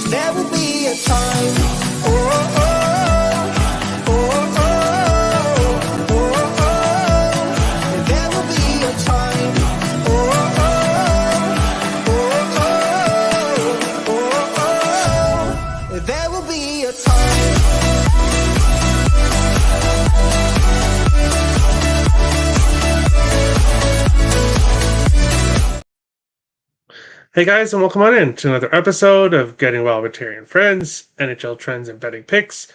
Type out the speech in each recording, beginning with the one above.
There will be a time. Oh, oh. Hey guys, and welcome on in to another episode of Getting Well with Terry and Friends, NHL Trends and Betting Picks.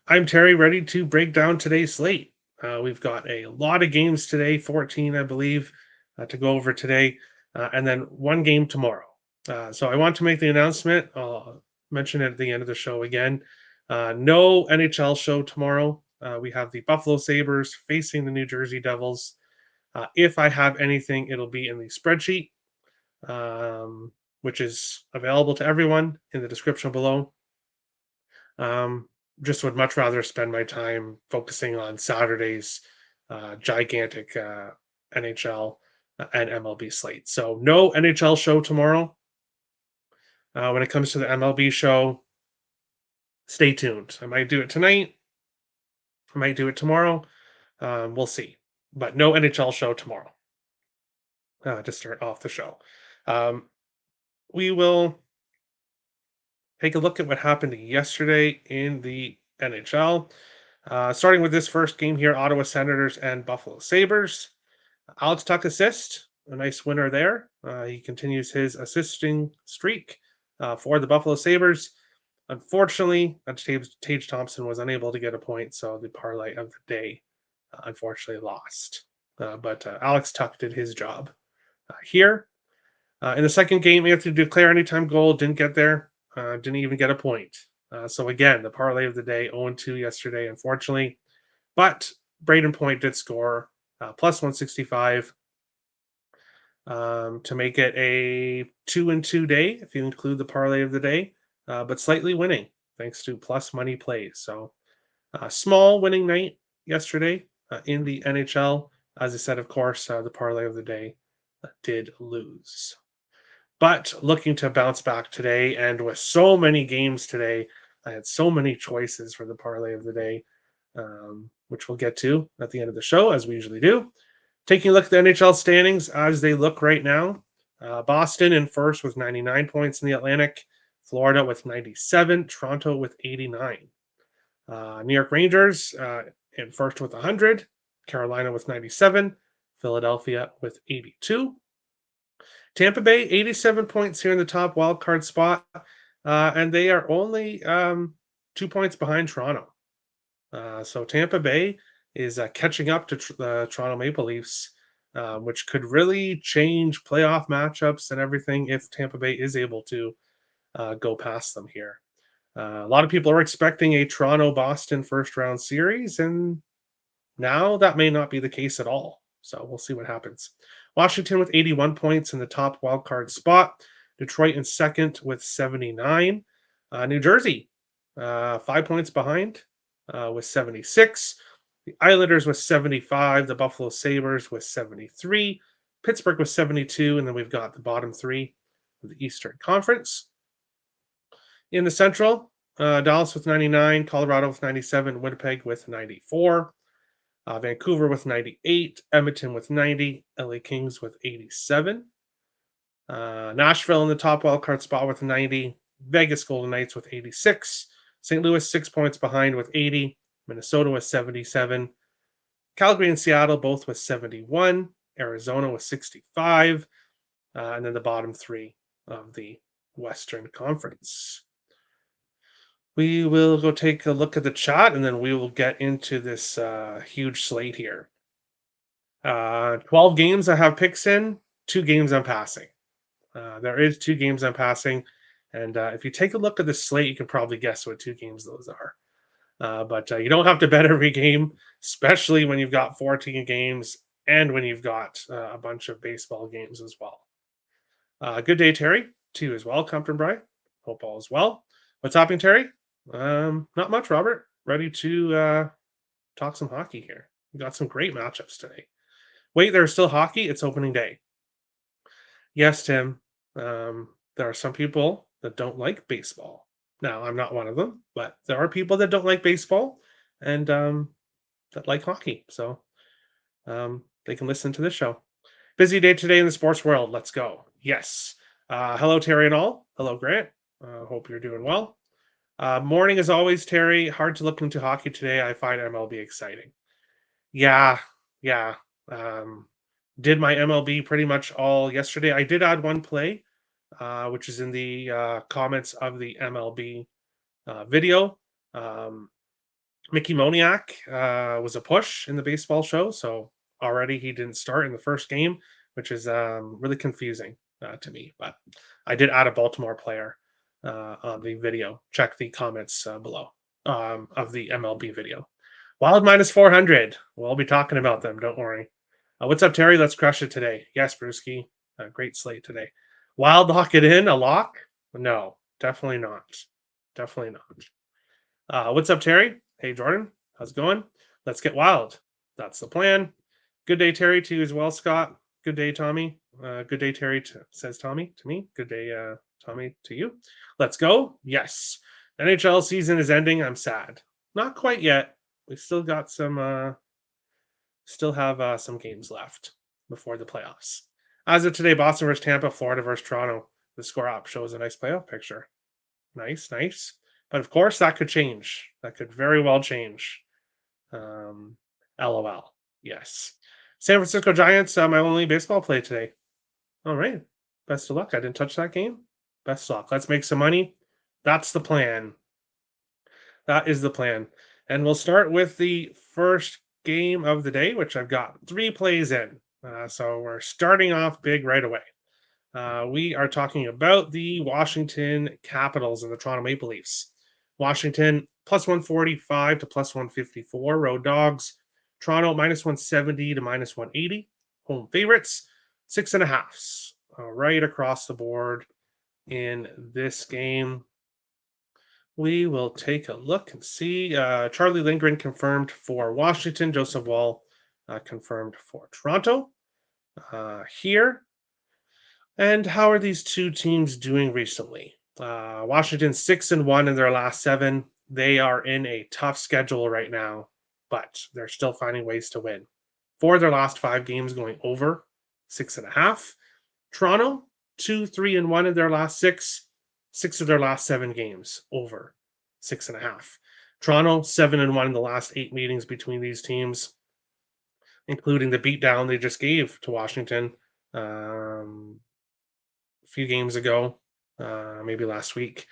I'm Terry, ready to break down today's slate. We've got a lot of games today, 14, I believe, to go over today, and then one game tomorrow. So I want to make the announcement. I'll mention it at the end of the show again. No NHL show tomorrow. We have the Buffalo Sabres facing the New Jersey Devils. If I have anything, it'll be in the spreadsheet. Which is available to everyone in the description below. Just would much rather spend my time focusing on Saturday's gigantic NHL and MLB slate. So no NHL show tomorrow. When it comes to the MLB show, stay tuned. I might do it tonight. I might do it tomorrow. We'll see. But no NHL show tomorrow to start off the show. We will take a look at what happened yesterday in the NHL. Starting with this first game here, Ottawa Senators and Buffalo Sabres. Alex Tuch assist, a nice winner there. He continues his assisting streak for the Buffalo Sabres. Unfortunately, Tage Thompson was unable to get a point, so the parlay of the day unfortunately lost. But Alex Tuch did his job here. In the second game, Anthony Duclair anytime goal, didn't get there, didn't even get a point. So again, the parlay of the day, 0-2 yesterday, unfortunately. But Braden Point did score plus 165 to make it a 2-2 day, if you include the parlay of the day, but slightly winning thanks to plus money plays. So small winning night yesterday in the NHL. As I said, of course, the parlay of the day did lose. But looking to bounce back today, and with so many games today, I had so many choices for the parlay of the day, which we'll get to at the end of the show, as we usually do. Taking a look at the NHL standings as they look right now. Boston in first with 99 points in the Atlantic, Florida with 97, Toronto with 89. New York Rangers in first with 100, Carolina with 97, Philadelphia with 82. Tampa Bay, 87 points here in the top wildcard spot, and they are only 2 points behind Toronto. So Tampa Bay is catching up to the Toronto Maple Leafs, which could really change playoff matchups and everything if Tampa Bay is able to go past them here. A lot of people are expecting a Toronto-Boston first-round series, and now that may not be the case at all. So we'll see what happens. Washington with 81 points in the top wildcard spot. Detroit in second with 79. New Jersey, 5 points behind with 76. The Islanders with 75. The Buffalo Sabres with 73. Pittsburgh with 72. And then we've got the bottom three of the Eastern Conference. In the Central, Dallas with 99. Colorado with 97. Winnipeg with 94. Vancouver with 98, Edmonton with 90, LA Kings with 87. Nashville in the top wildcard spot with 90, Vegas Golden Knights with 86, St. Louis 6 points behind with 80, Minnesota with 77, Calgary and Seattle both with 71, Arizona with 65, and then the bottom three of the Western Conference. We will go take a look at the chat, and then we will get into this huge slate here. 12 games I have picks in, 2 games I'm passing. There is 2 games I'm passing, and if you take a look at the slate, you can probably guess what 2 games those are. But you don't have to bet every game, especially when you've got 14 games and when you've got a bunch of baseball games as well. Good day, Terry, to you as well, Compton Bry. Hope all is well. What's happening, Terry? Not much, Robert. Ready to talk some hockey here. We got some great matchups today. Wait, there's still hockey? It's opening day. Yes, Tim. There are some people that don't like baseball. Now, I'm not one of them, but there are people that don't like baseball and that like hockey. So they can listen to this show. Busy day today in the sports world. Let's go. Yes. Hello, Terry and all. Hello, Grant. Hope you're doing well. Morning as always, Terry. Hard to look into hockey today. I find MLB exciting. Yeah, yeah. Um, did my MLB pretty much all yesterday. I did add one play, which is in the comments of the MLB video. Um, Mickey Moniak was a push in the baseball show, so already he didn't start in the first game, which is really confusing to me. But I did add a Baltimore player on the video. Check the comments below of the MLB video. Wild minus 400. We'll be talking about them. Don't worry. What's up, Terry? Let's crush it today. Yes, Brewski. Great slate today. Wild lock it in. A lock? No, definitely not. Definitely not. What's up, Terry? Hey, Jordan. How's it going? Let's get wild. That's the plan. Good day, Terry, to you as well, Scott. Good day, Tommy. Good day, Terry, says Tommy to me. Good day, Tommy, to you. Let's go. Yes. NHL season is ending. I'm sad. Not quite yet. We still got still have some games left before the playoffs. As of today, Boston versus Tampa, Florida versus Toronto. The score up shows a nice playoff picture. Nice, nice. But of course, that could change. That could very well change. LOL. Yes. San Francisco Giants, my only baseball play today. All right. Best of luck. I didn't touch that game. Best of luck. Let's make some money. That's the plan. That is the plan. And we'll start with the first game of the day, which I've got 3 plays in. So we're starting off big right away. We are talking about the Washington Capitals and the Toronto Maple Leafs. Washington plus 145 to plus 154. Road dogs. Toronto minus 170 to minus 180. Home favorites, 6.5. Right across the board in this game. We will take a look and see. Charlie Lindgren confirmed for Washington. Joseph Wall confirmed for Toronto. Here. And how are these two teams doing recently? Washington 6-1 in their last 7. They are in a tough schedule right now, but they're still finding ways to win. 4 of their last 5 games going over 6.5. Toronto 2-3-1 in their last 6. 6 of their last 7 games over 6.5. Toronto 7-1 in the last 8 meetings between these teams, including the beatdown they just gave to Washington. Few games ago, maybe last week.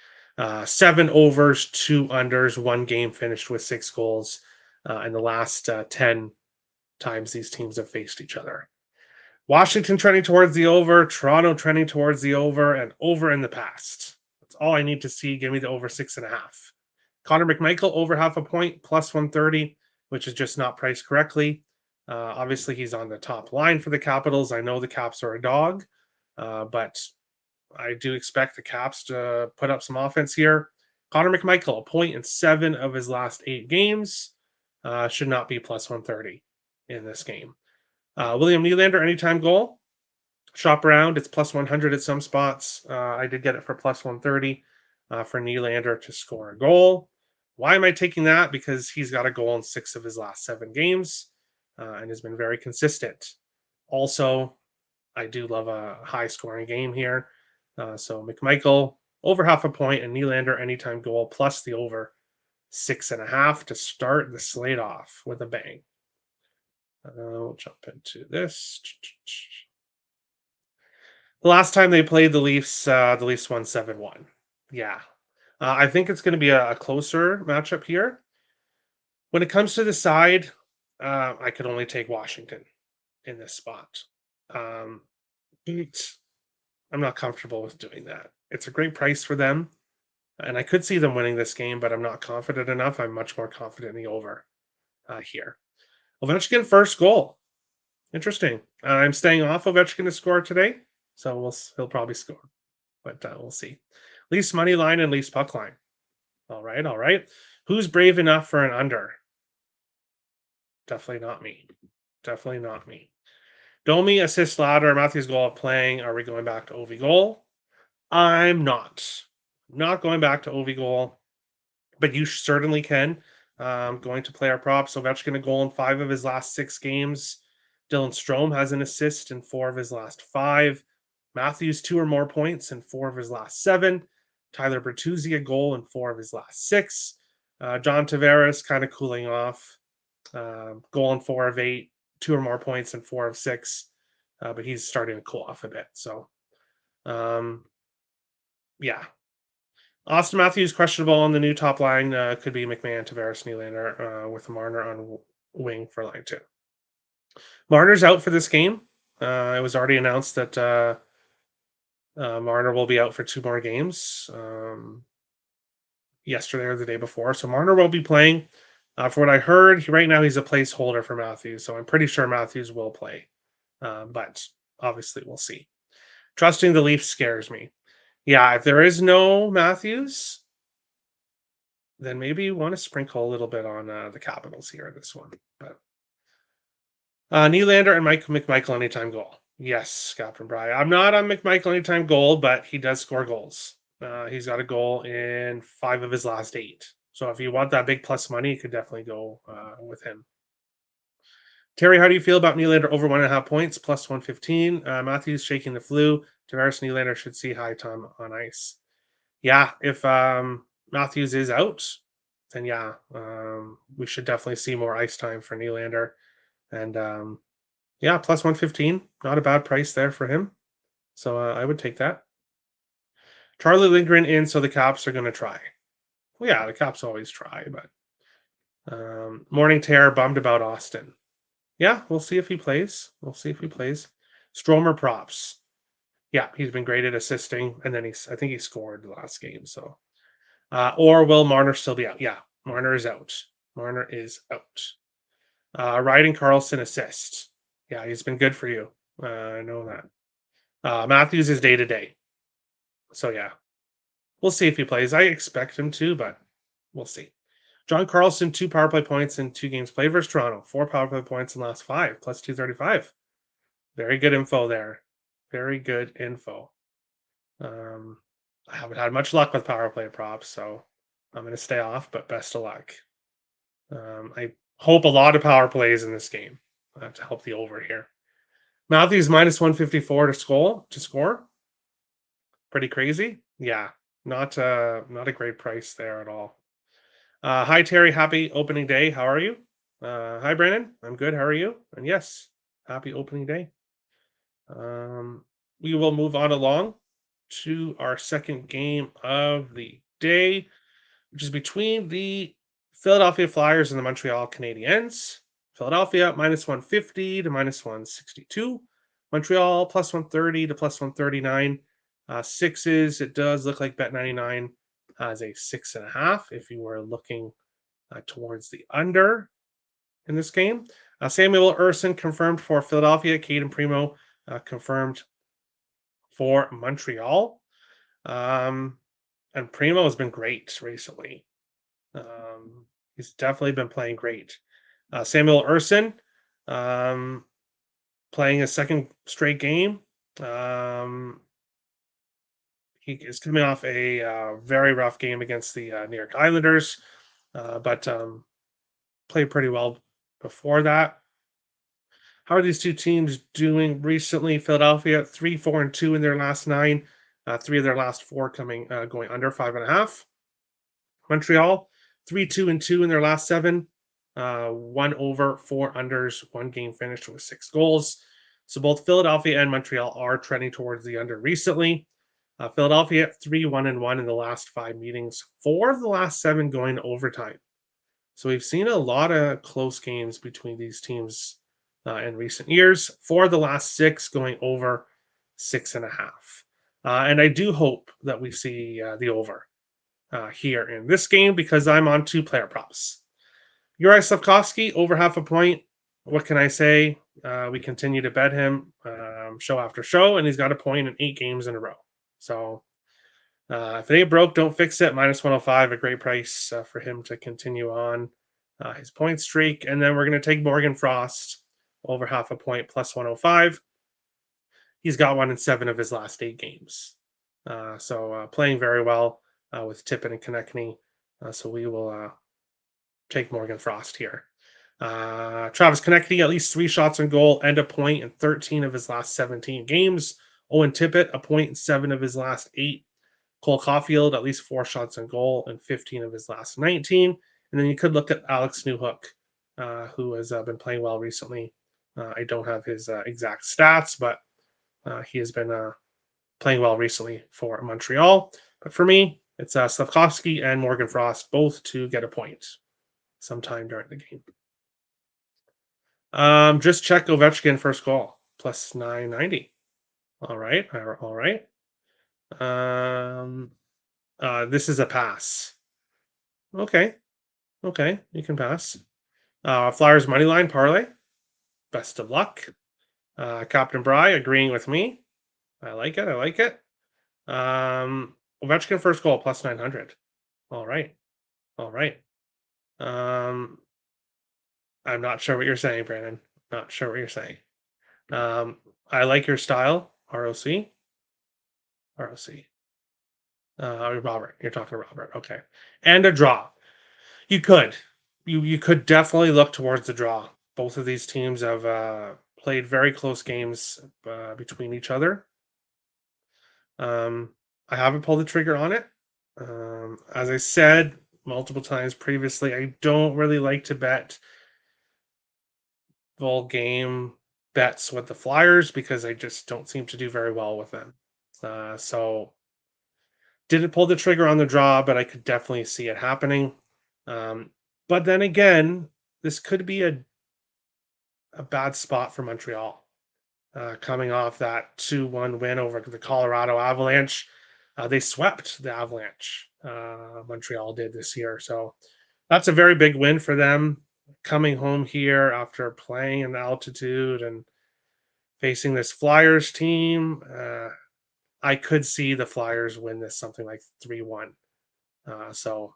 7 overs, 2 unders, 1 game finished with 6 goals in the last 10 times these teams have faced each other. Washington trending towards the over, Toronto trending towards the over, and over in the past. That's all I need to see. Give me the over 6.5. Connor McMichael over half a point, plus 130, which is just not priced correctly. Obviously, he's on the top line for the Capitals. I know the Caps are a dog, but I do expect the Caps to put up some offense here. Connor McMichael, a point in 7 of his last 8 games. Should not be plus 130 in this game. William Nylander, anytime goal. Shop around. It's plus 100 at some spots. I did get it for plus 130 for Nylander to score a goal. Why am I taking that? Because he's got a goal in 6 of his last 7 games and has been very consistent. Also, I do love a high scoring game here. So McMichael over half a point and Nylander anytime goal plus the over 6.5 to start the slate off with a bang. We'll jump into this. The last time they played the Leafs won 7-1. Yeah. I think it's going to be a closer matchup here. When it comes to the side, I could only take Washington in this spot. I'm not comfortable with doing that. It's a great price for them, and I could see them winning this game, but I'm not confident enough. I'm much more confident in the over here. Ovechkin first goal. Interesting. I'm staying off Ovechkin to score today, so he'll probably score, but we'll see. Leafs money line and Leafs puck line. All right, all right. Who's brave enough for an under? Definitely not me. Definitely not me. Domi, assist ladder, Matthews goal of playing. Are we going back to Ovi goal? I'm not. not going back to OV goal, but you certainly can. Going to play our props. Ovechkin a goal in 5 of his last 6 games. Dylan Strome has an assist in 4 of his last 5. Matthews 2 or more points in 4 of his last 7. Tyler Bertuzzi a goal in 4 of his last 6. John Tavares kind of cooling off. Goal in 4 of 8, 2 or more points in 4 of 6. But he's starting to cool off a bit. So, yeah. Austin Matthews questionable on the new top line. Could be McMahon, Tavares, Nylander with Marner on wing for line 2. Marner's out for this game. It was already announced that Marner will be out for 2 more games. Yesterday or the day before. So Marner will be playing. For what I heard, right now he's a placeholder for Matthews. So I'm pretty sure Matthews will play. But obviously we'll see. Trusting the Leafs scares me. Yeah, if there is no Matthews, then maybe you want to sprinkle a little bit on the Capitals here, this one. But Nylander and McMichael anytime goal. Yes, Captain Bry. I'm not on McMichael anytime goal, but he does score goals. He's got a goal in 5 of his last 8. So if you want that big plus money, you could definitely go with him. Terry, how do you feel about Nylander over 1.5 points, plus 115? Matthews shaking the flu. Tavares Nylander should see high time on ice. Yeah, if Matthews is out, then yeah, we should definitely see more ice time for Nylander. And yeah, plus 115, not a bad price there for him. So I would take that. Charlie Lindgren in, so the Caps are going to try. Well, yeah, the Caps always try, but Morning Terror bummed about Austin. Yeah, we'll see if he plays. Stromer props. Yeah, he's been great at assisting, and then I think he scored the last game. So, or will Marner still be out? Yeah, Marner is out. Ryden Carlson assist. Yeah, he's been good for you. I know that. Matthews is day to day. So yeah, we'll see if he plays. I expect him to, but we'll see. John Carlson, 2 power play points in 2 games played versus Toronto. 4 power play points in the last 5, plus 235. Very good info there. Very good info. I haven't had much luck with power play props, so I'm going to stay off, but best of luck. I hope a lot of power plays in this game to help the over here. Matthews minus 154 to score. Pretty crazy. Yeah, not a great price there at all. Hi, Terry. Happy opening day. How are you? Hi, Brandon. I'm good. How are you? And yes, happy opening day. We will move on along to our second game of the day, which is between the Philadelphia Flyers and the Montreal Canadiens. Philadelphia minus 150 to minus 162. Montreal plus 130 to plus 139. Sixes, it does look like Bet99 has a 6.5 if you were looking towards the under in this game. Samuel Urson confirmed for Philadelphia. Caden Primo confirmed for Montreal. And Primo has been great recently. He's definitely been playing great. Samuel Urson playing a second straight game. He is coming off a very rough game against the New York Islanders, but played pretty well before that. How are these two teams doing recently? Philadelphia 3-4-2 in their last 9, 3 of their last 4 going under 5.5. Montreal 3-2-2 in their last 7, 1 over, 4 unders, 1 game finished with 6 goals. So both Philadelphia and Montreal are trending towards the under recently. Philadelphia 3-1-1 in the last 5 meetings, 4 of the last 7 going to overtime. So we've seen a lot of close games between these teams in recent years. 4 of the last 6 going over 6.5. And I do hope that we see the over here in this game because I'm on 2 player props. Uri Slafkovsky over 0.5 point. What can I say? We continue to bet him show after show, and he's got a point in 8 games in a row. So if it ain't broke, don't fix it. Minus 105, a great price for him to continue on his point streak. And then we're going to take Morgan Frost over 0.5 point plus 105. He's got 1 in 7 of his last 8 games. So playing very well. with Tippett and Konechny. So we will take Morgan Frost here. Travis Konechny, at least 3 shots on goal and a point in 13 of his last 17 games. Owen Tippett, a point in 7 of his last 8. Cole Caulfield, at least 4 shots on goal and 15 of his last 19. And then you could look at Alex Newhook, who has been playing well recently. I don't have his exact stats, but he has been playing well recently for Montreal. But for me, it's Slavkovsky and Morgan Frost, both to get a point sometime during the game. Just check Ovechkin first goal, plus 990. All right. This is a pass. Okay. You can pass. Flyers money line parlay. Best of luck. Captain Bry agreeing with me. I like it. Ovechkin first goal plus 900. All right. I'm not sure what you're saying, Brandon. Not sure what you're saying. I like your style. ROC. Robert. You're talking to Robert. Okay. And a draw. You could. You could definitely look towards the draw. Both of these teams have played very close games between each other. I haven't pulled the trigger on it. As I said multiple times previously, I don't really like to bet full game bets with the Flyers because I just don't seem to do very well with them. So didn't pull the trigger on the draw, but I could definitely see it happening. But then again, this could be a bad spot for Montreal. Coming off that 2-1 win over the Colorado Avalanche. They swept the Avalanche, Montreal did this year. So that's a very big win for them coming home here after playing in altitude and facing this Flyers team. I could see the Flyers win this something like 3-1. So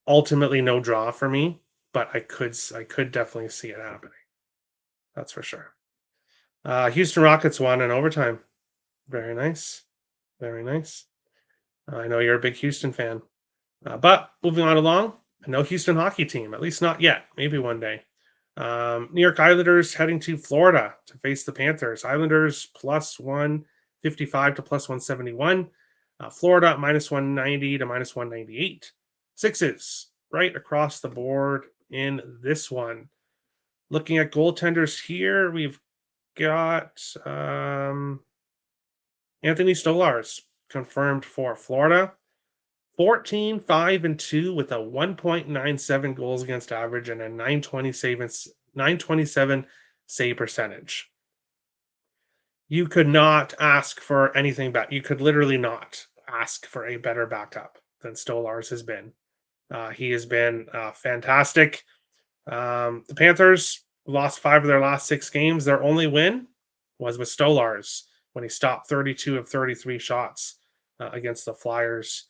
ultimately no draw for me, but I could definitely see it happening. That's for sure. Houston Rockets won in overtime. Very nice. I know you're a big Houston fan. But moving on along, no Houston hockey team, at least not yet. Maybe one day. New York Islanders heading to Florida to face the Panthers. Islanders plus 155 to plus 171. Florida minus 190 to minus 198. Sixes right across the board in this one. Looking at goaltenders here, we've got Anthony Stolarz confirmed for Florida. 14, 5, and 2 with a 1.97 goals against average and a 927 save percentage. You could not ask for anything better. You could literally not ask for a better backup than Stolarz has been. He has been fantastic. The Panthers lost 5 of their last 6 games. Their only win was with Stolarz when he stopped 32 of 33 shots against the Flyers.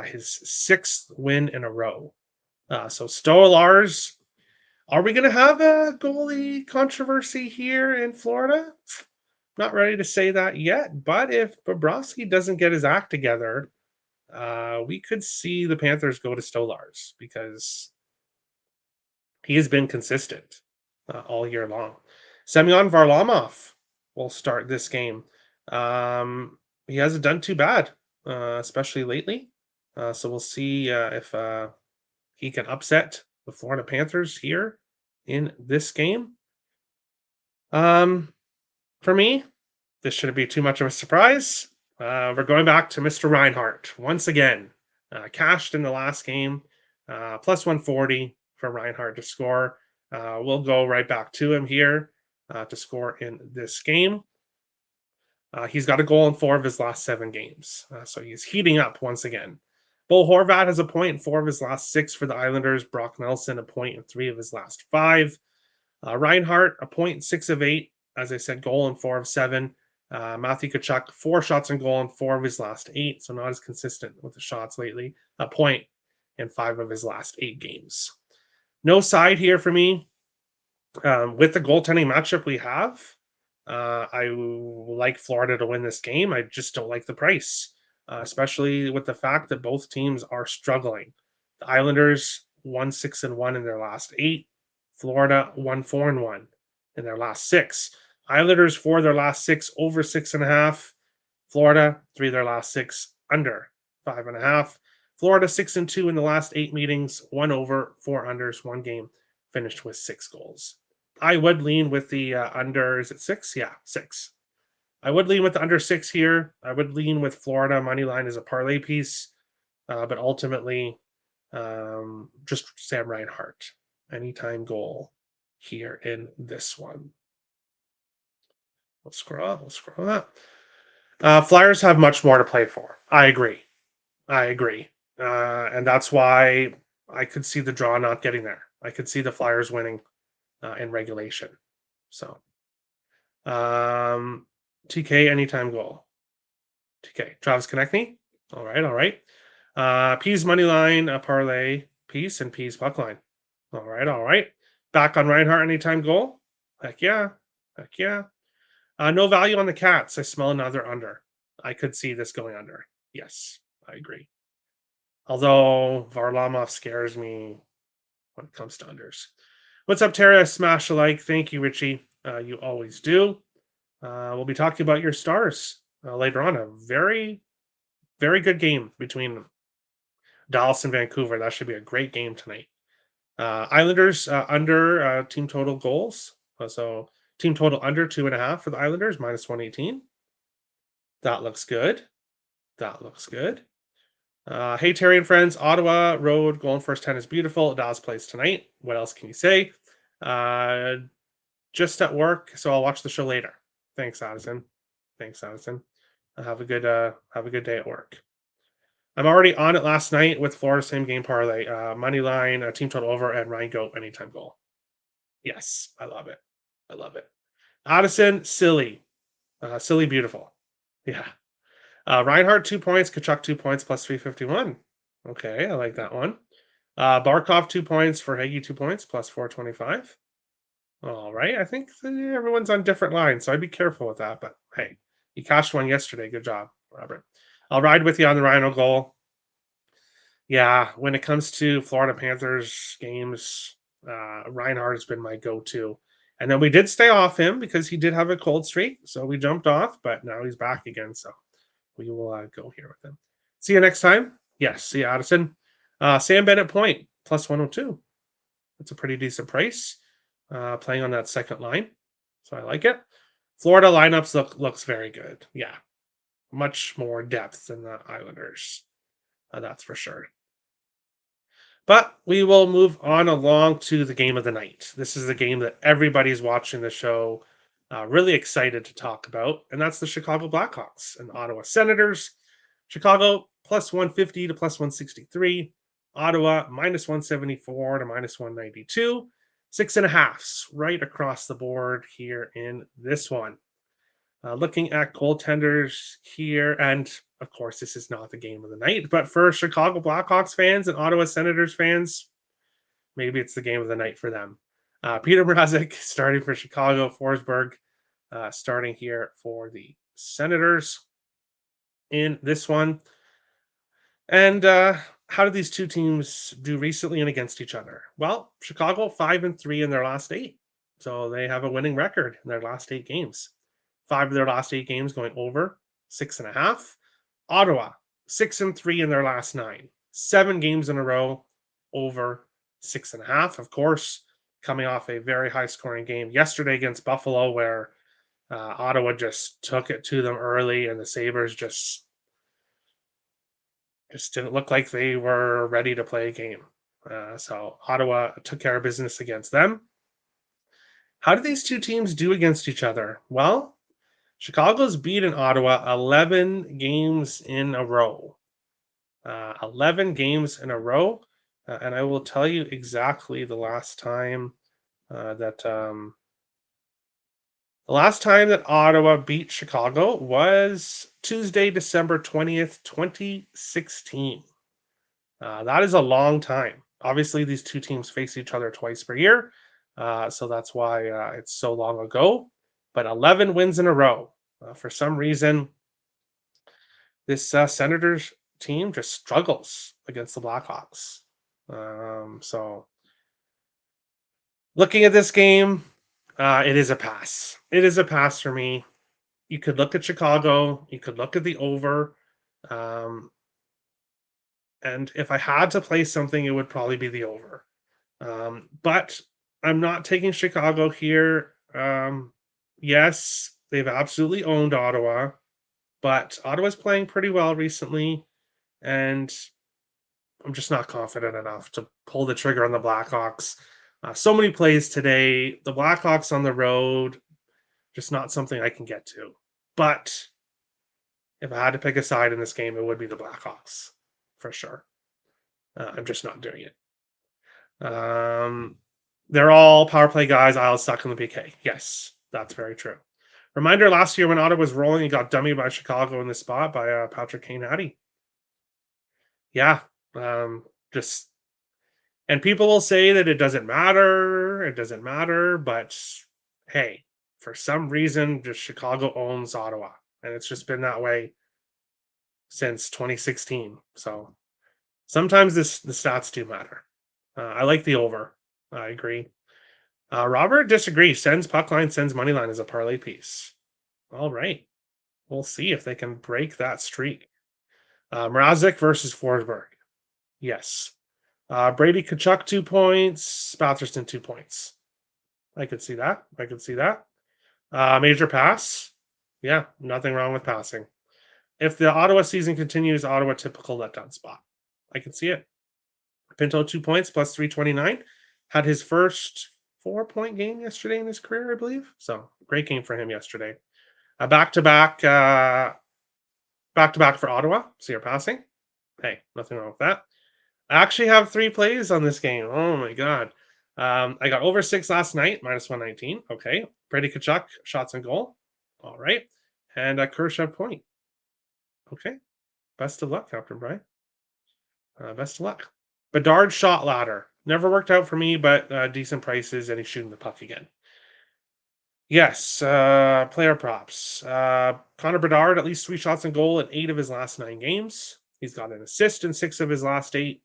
His 6th win in a row. So Stolarz, are we going to have a goalie controversy here in Florida? Not ready to say that yet, but if Bobrovsky doesn't get his act together, we could see the Panthers go to Stolarz because he has been consistent all year long. Semyon Varlamov will start this game. He hasn't done too bad, especially lately. So we'll see if he can upset the Florida Panthers here in this game. For me, this shouldn't be too much of a surprise. We're going back to Mr. Reinhart once again. Cashed in the last game, plus 140 for Reinhart to score. We'll go right back to him here to score in this game. He's got a goal in 4 of his last 7 games. So he's heating up once again. Bo Horvat has a point in 4 of his last 6 for the Islanders. Brock Nelson, a point in 3 of his last 5. Reinhart, a point in 6 of 8. As I said, goal in 4 of 7. Matthew Tkachuk, 4 shots on goal in 4 of his last 8. So not as consistent with the shots lately. A point in 5 of his last 8 games. No side here for me. With the goaltending matchup we have, I like Florida to win this game. I just don't like the price. especially with the fact that both teams are struggling. The Islanders won 6-1 in their last 8. Florida won 4-1 in their last 6. Islanders 4 their last 6 over 6.5. Florida 3 their last 6 under 5.5. Florida 6-2 in the last 8 meetings, 1 over, 4 unders, 1 game finished with 6 goals. I would lean with the under. Is it 6? Yeah, 6. I would lean with the under 6 here. I would lean with Florida money line as a parlay piece, but ultimately, just Sam Reinhart anytime goal here in this one. We'll scroll up. We'll scroll up. Flyers have much more to play for. I agree. And that's why I could see the draw not getting there. I could see the Flyers winning in regulation. So, TK anytime goal. TK Travis Konechny. All right. Pease money line, parlay piece, and Pease puck line. All right. Back on Reinhart anytime goal. Heck yeah. No value on the Cats. I smell another under. I could see this going under. Yes, I agree. Although Varlamov scares me when it comes to unders. What's up, Tara? Smash a like. Thank you, Richie. You always do. We'll be talking about your stars later on. A very, very good game between Dallas and Vancouver. That should be a great game tonight. Islanders under team total goals. So team total under 2.5 for the Islanders, minus 118. That looks good. Hey, Terry and friends. Ottawa road going first 10 is beautiful. Dallas plays tonight. What else can you say? Just at work, so I'll watch the show later. Thanks, Addison. Have a good day at work. I'm already on it last night with Florida same game parlay, money line, team total over, and Ryan Goat anytime goal. Yes, I love it. Addison, silly beautiful. Yeah. Reinhardt 2 points, Kachuk 2 points plus 351. Okay, I like that one. Barkov 2 points, for Hagee 2 points plus 425. All right, I think everyone's on different lines, so I'd be careful with that. But hey, you cashed one yesterday. Good job, Robert. I'll ride with you on the Rhino goal. Yeah, when it comes to Florida Panthers games, Reinhardt has been my go-to. And then we did stay off him because he did have a cold streak, so we jumped off, but now he's back again, so we will go here with him. See you next time. Yes, see you, Addison. Sam Bennett point, plus 102. That's a pretty decent price, playing on that second line, so I like it. Florida lineups looks very good. Yeah, much more depth than the Islanders. That's for sure. But we will move on along to the game of the night. This is the game that everybody's watching the show really excited to talk about, and that's the Chicago Blackhawks and Ottawa Senators. Chicago plus 150 to plus 163. Ottawa minus 174 to minus 192. 6.5s right across the board here in this one. Looking at goaltenders here, and of course, this is not the game of the night, but for Chicago Blackhawks fans and Ottawa Senators fans, maybe it's the game of the night for them. Peter Mrazek starting for Chicago, Forsberg starting here for the Senators in this one. And how did these two teams do recently and against each other? Well, Chicago 5-3 in their last 8, so they have a winning record in their last 8 games. 5 of their last 8 games going over 6.5. Ottawa 6-3 in their last 9. 7 games in a row over 6.5. Of course, coming off a very high scoring game yesterday against Buffalo, where Ottawa just took it to them early, and the Sabres just didn't look like they were ready to play a game. So Ottawa took care of business against them. How did these two teams do against each other? Well, Chicago's beaten Ottawa 11 games in a row. 11 games in a row. And I will tell you exactly the last time that Ottawa beat Chicago was Tuesday, December 20th, 2016. That is a long time. Obviously, these two teams face each other twice per year. So that's why it's so long ago. But 11 wins in a row. For some reason, this Senators team just struggles against the Blackhawks. So looking at this game, it is a pass. It is a pass for me. You could look at Chicago. You could look at the over. Um, and if I had to play something, it would probably be the over. But I'm not taking Chicago here. Yes, they've absolutely owned Ottawa, but Ottawa's playing pretty well recently, and I'm just not confident enough to pull the trigger on the Blackhawks. So many plays today. The Blackhawks on the road, just not something I can get to. But if I had to pick a side in this game, it would be the Blackhawks for sure. I'm just not doing it. They're all power play guys. I'll stuck in the PK. Yes, that's very true. Reminder: last year when Ottawa was rolling, he got dummied by Chicago in this spot by Patrick Kane-Hattie. Yeah, just and people will say that it doesn't matter. It doesn't matter, but hey, for some reason, just Chicago owns Ottawa, and it's just been that way since 2016. So sometimes the stats do matter. I like the over. I agree. Robert disagrees. Sends puck line, sends money line as a parlay piece. All right. We'll see if they can break that streak. Mrazek versus Forsberg. Yes. Brady Kachuk 2 points. Batherson 2 points. I could see that. I could see that. Major pass. Yeah, nothing wrong with passing. If the Ottawa season continues, Ottawa typical letdown spot. I can see it. Pinto 2 points plus 329. Had his first 4-point game yesterday in his career, I believe. So great game for him yesterday. Back to back for Ottawa. So you're passing. Hey, nothing wrong with that. I actually have 3 plays on this game. Oh my god. I got over 6 last night, minus 119. Okay. Brady Kachuk, shots on goal. All right. And Kershaw point. Okay. Best of luck, Captain Brian. Best of luck. Bedard shot ladder. Never worked out for me, but decent prices, and he's shooting the puck again. Yes, player props. Connor Bedard, at least 3 shots on goal in 8 of his last 9 games. He's got an assist in 6 of his last 8.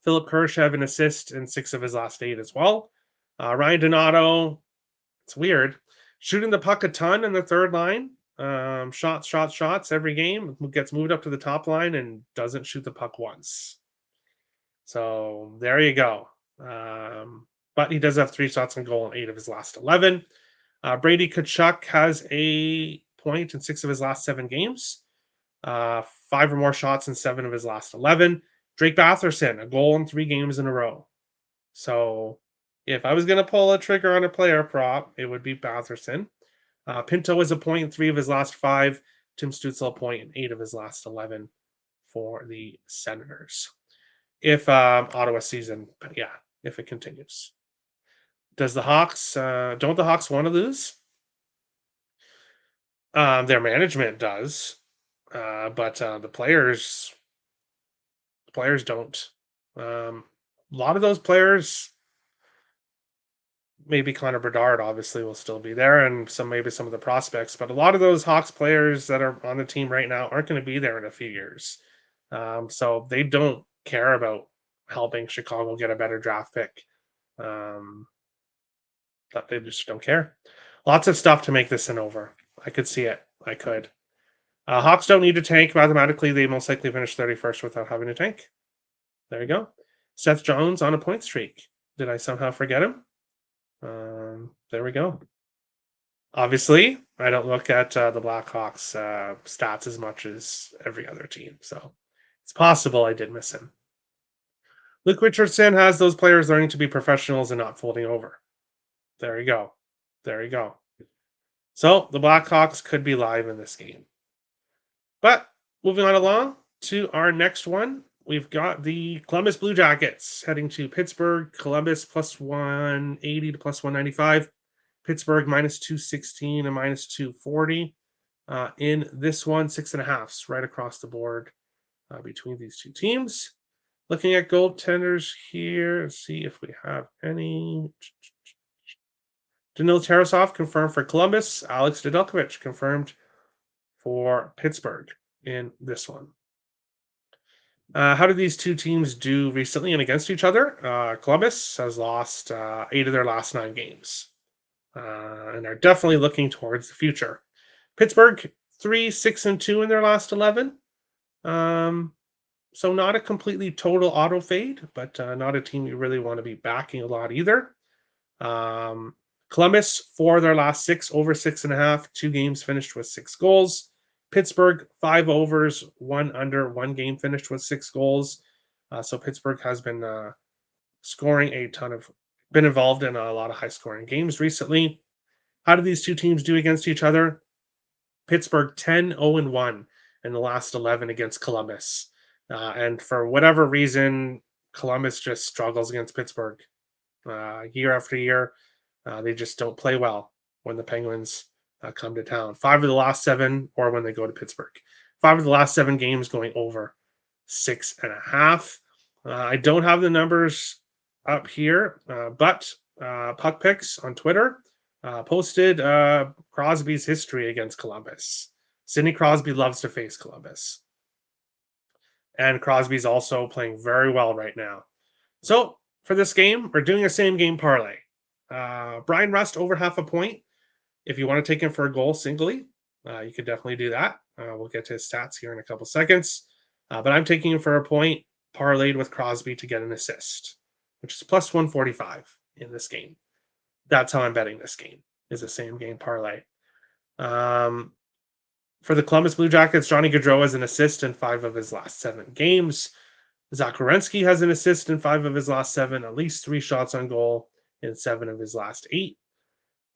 Philip Kershaw, an assist in 6 of his last 8 as well. Ryan Donato, it's weird. Shooting the puck a ton in the third line. Shots every game. Gets moved up to the top line and doesn't shoot the puck once. So there you go. But he does have 3 shots on goal in 8 of his last 11. Brady Kachuk has a point in 6 of his last 7 games. 5 or more shots in 7 of his last 11. Drake Batherson, a goal in 3 games in a row. So if I was going to pull a trigger on a player prop, it would be Batherson. Pinto is a point in 3 of his last 5. Tim Stützle a point in 8 of his last 11 for the Senators. If Ottawa season, yeah, if it continues. Does the Hawks, don't the Hawks want to lose? Their management does, but the players don't. A lot of those players, maybe Connor Bedard obviously will still be there, and maybe some of the prospects, but a lot of those Hawks players that are on the team right now aren't going to be there in a few years. So they don't care about helping Chicago get a better draft pick. But they just don't care. Lots of stuff to make this an over. I could see it. I could. Hawks don't need to tank. Mathematically, they most likely finish 31st without having to tank. There you go. Seth Jones on a point streak. Did I somehow forget him? There we go. Obviously, I don't look at the Blackhawks stats as much as every other team, so it's possible I did miss him. Luke Richardson has those players learning to be professionals and not folding over. There you go. There you go. So the Blackhawks could be live in this game. But moving on along to our next one, we've got the Columbus Blue Jackets heading to Pittsburgh. Columbus plus 180 to plus 195. Pittsburgh minus 216 and minus 240. In this one, 6.5s right across the board between these two teams. Looking at goaltenders here, let's see if we have any. Danil Tarasov confirmed for Columbus. Alex Nedeljkovic confirmed for Pittsburgh. in this one. How did these two teams do recently and against each other? Columbus has lost 8 of their last 9 games, and are definitely looking towards the future. Pittsburgh 3-6-2 in their last 11. So not a completely total auto fade, but not a team you really want to be backing a lot either. Um, Columbus 4 of their last 6 over 6.5. 2 games finished with 6 goals. Pittsburgh 5 overs, 1 under, 1 game finished with 6 goals. So Pittsburgh has been scoring been involved in a lot of high scoring games recently. How do these two teams do against each other? Pittsburgh 10-0-1 in the last 11 against Columbus. And for whatever reason, Columbus just struggles against Pittsburgh year after year. They just don't play well when the Penguins come to town. 5 of the last 7, or when they go to Pittsburgh. 5 of the last 7 games going over 6.5. I don't have the numbers up here, but Puck Picks on Twitter posted Crosby's history against Columbus. Sidney Crosby loves to face Columbus. And Crosby's also playing very well right now. So for this game, we're doing a same game parlay. Brian Rust over half a point. If you want to take him for a goal singly, you could definitely do that. We'll get to his stats here in a couple seconds. But I'm taking him for a point parlayed with Crosby to get an assist, which is plus 145 in this game. That's how I'm betting this game, is a same game parlay. For the Columbus Blue Jackets, Johnny Gaudreau has an assist in 5 of his last 7 games. Zach Werenski has an assist in 5 of his last 7, at least 3 shots on goal in 7 of his last 8.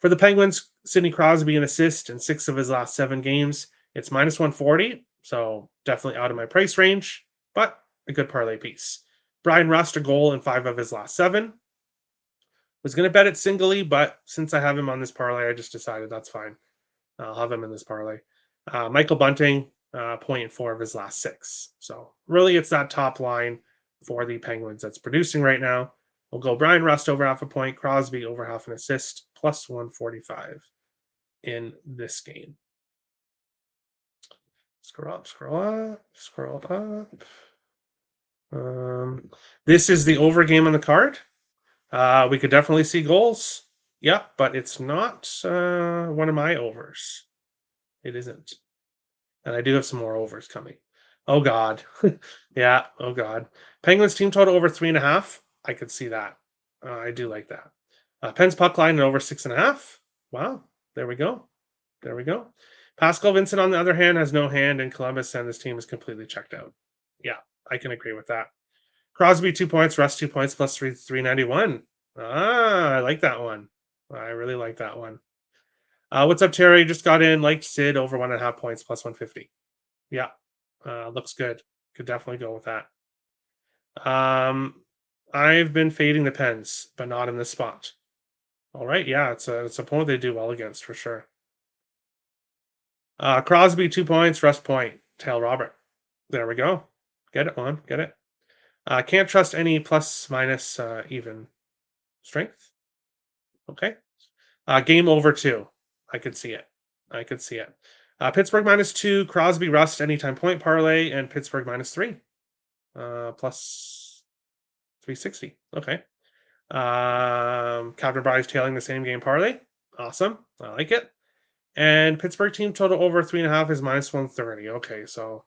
For the Penguins, Sidney Crosby an assist in 6 of his last 7 games. It's minus 140, so definitely out of my price range, but a good parlay piece. Brian Rust a goal in 5 of his last 7. Was going to bet it singly, but since I have him on this parlay, I just decided that's fine. I'll have him in this parlay. Michael Bunting, 0.4 of his last 6. So really, it's that top line for the Penguins that's producing right now. We'll go Brian Rust over half a point, Crosby over half an assist, plus 145 in this game. Scroll up. This is the over game on the card. We could definitely see goals. Yeah, but it's not one of my overs. It isn't. And I do have some more overs coming. Oh, God. Yeah, oh, God. Penguins team total over 3.5. I could see that. I do like that. Pens puck line over 6.5. Wow, there we go. There we go. Pascal Vincent, on the other hand, has no hand in Columbus, and this team is completely checked out. Yeah, I can agree with that. Crosby 2 points, Rust 2 points, plus 391. I like that one. I really like that one. What's up, Terry? Just got in, liked Sid over 1.5 points, plus 150. Yeah, looks good. Could definitely go with that. I've been fading the Pens, but not in this spot. All right, yeah, it's a opponent they do well against for sure. Crosby 2 points, Rust point, Tail Robert. There we go. Get it, Juan. Get it. Can't trust any plus minus even strength. Okay. Game over 2. I could see it. I could see it. Pittsburgh -2, Crosby Rust anytime point parlay, and Pittsburgh -3. Plus 360. Okay. Captain Bryce tailing the same game parlay. Awesome. I like it. And Pittsburgh team total over 3.5 is minus 130. Okay, so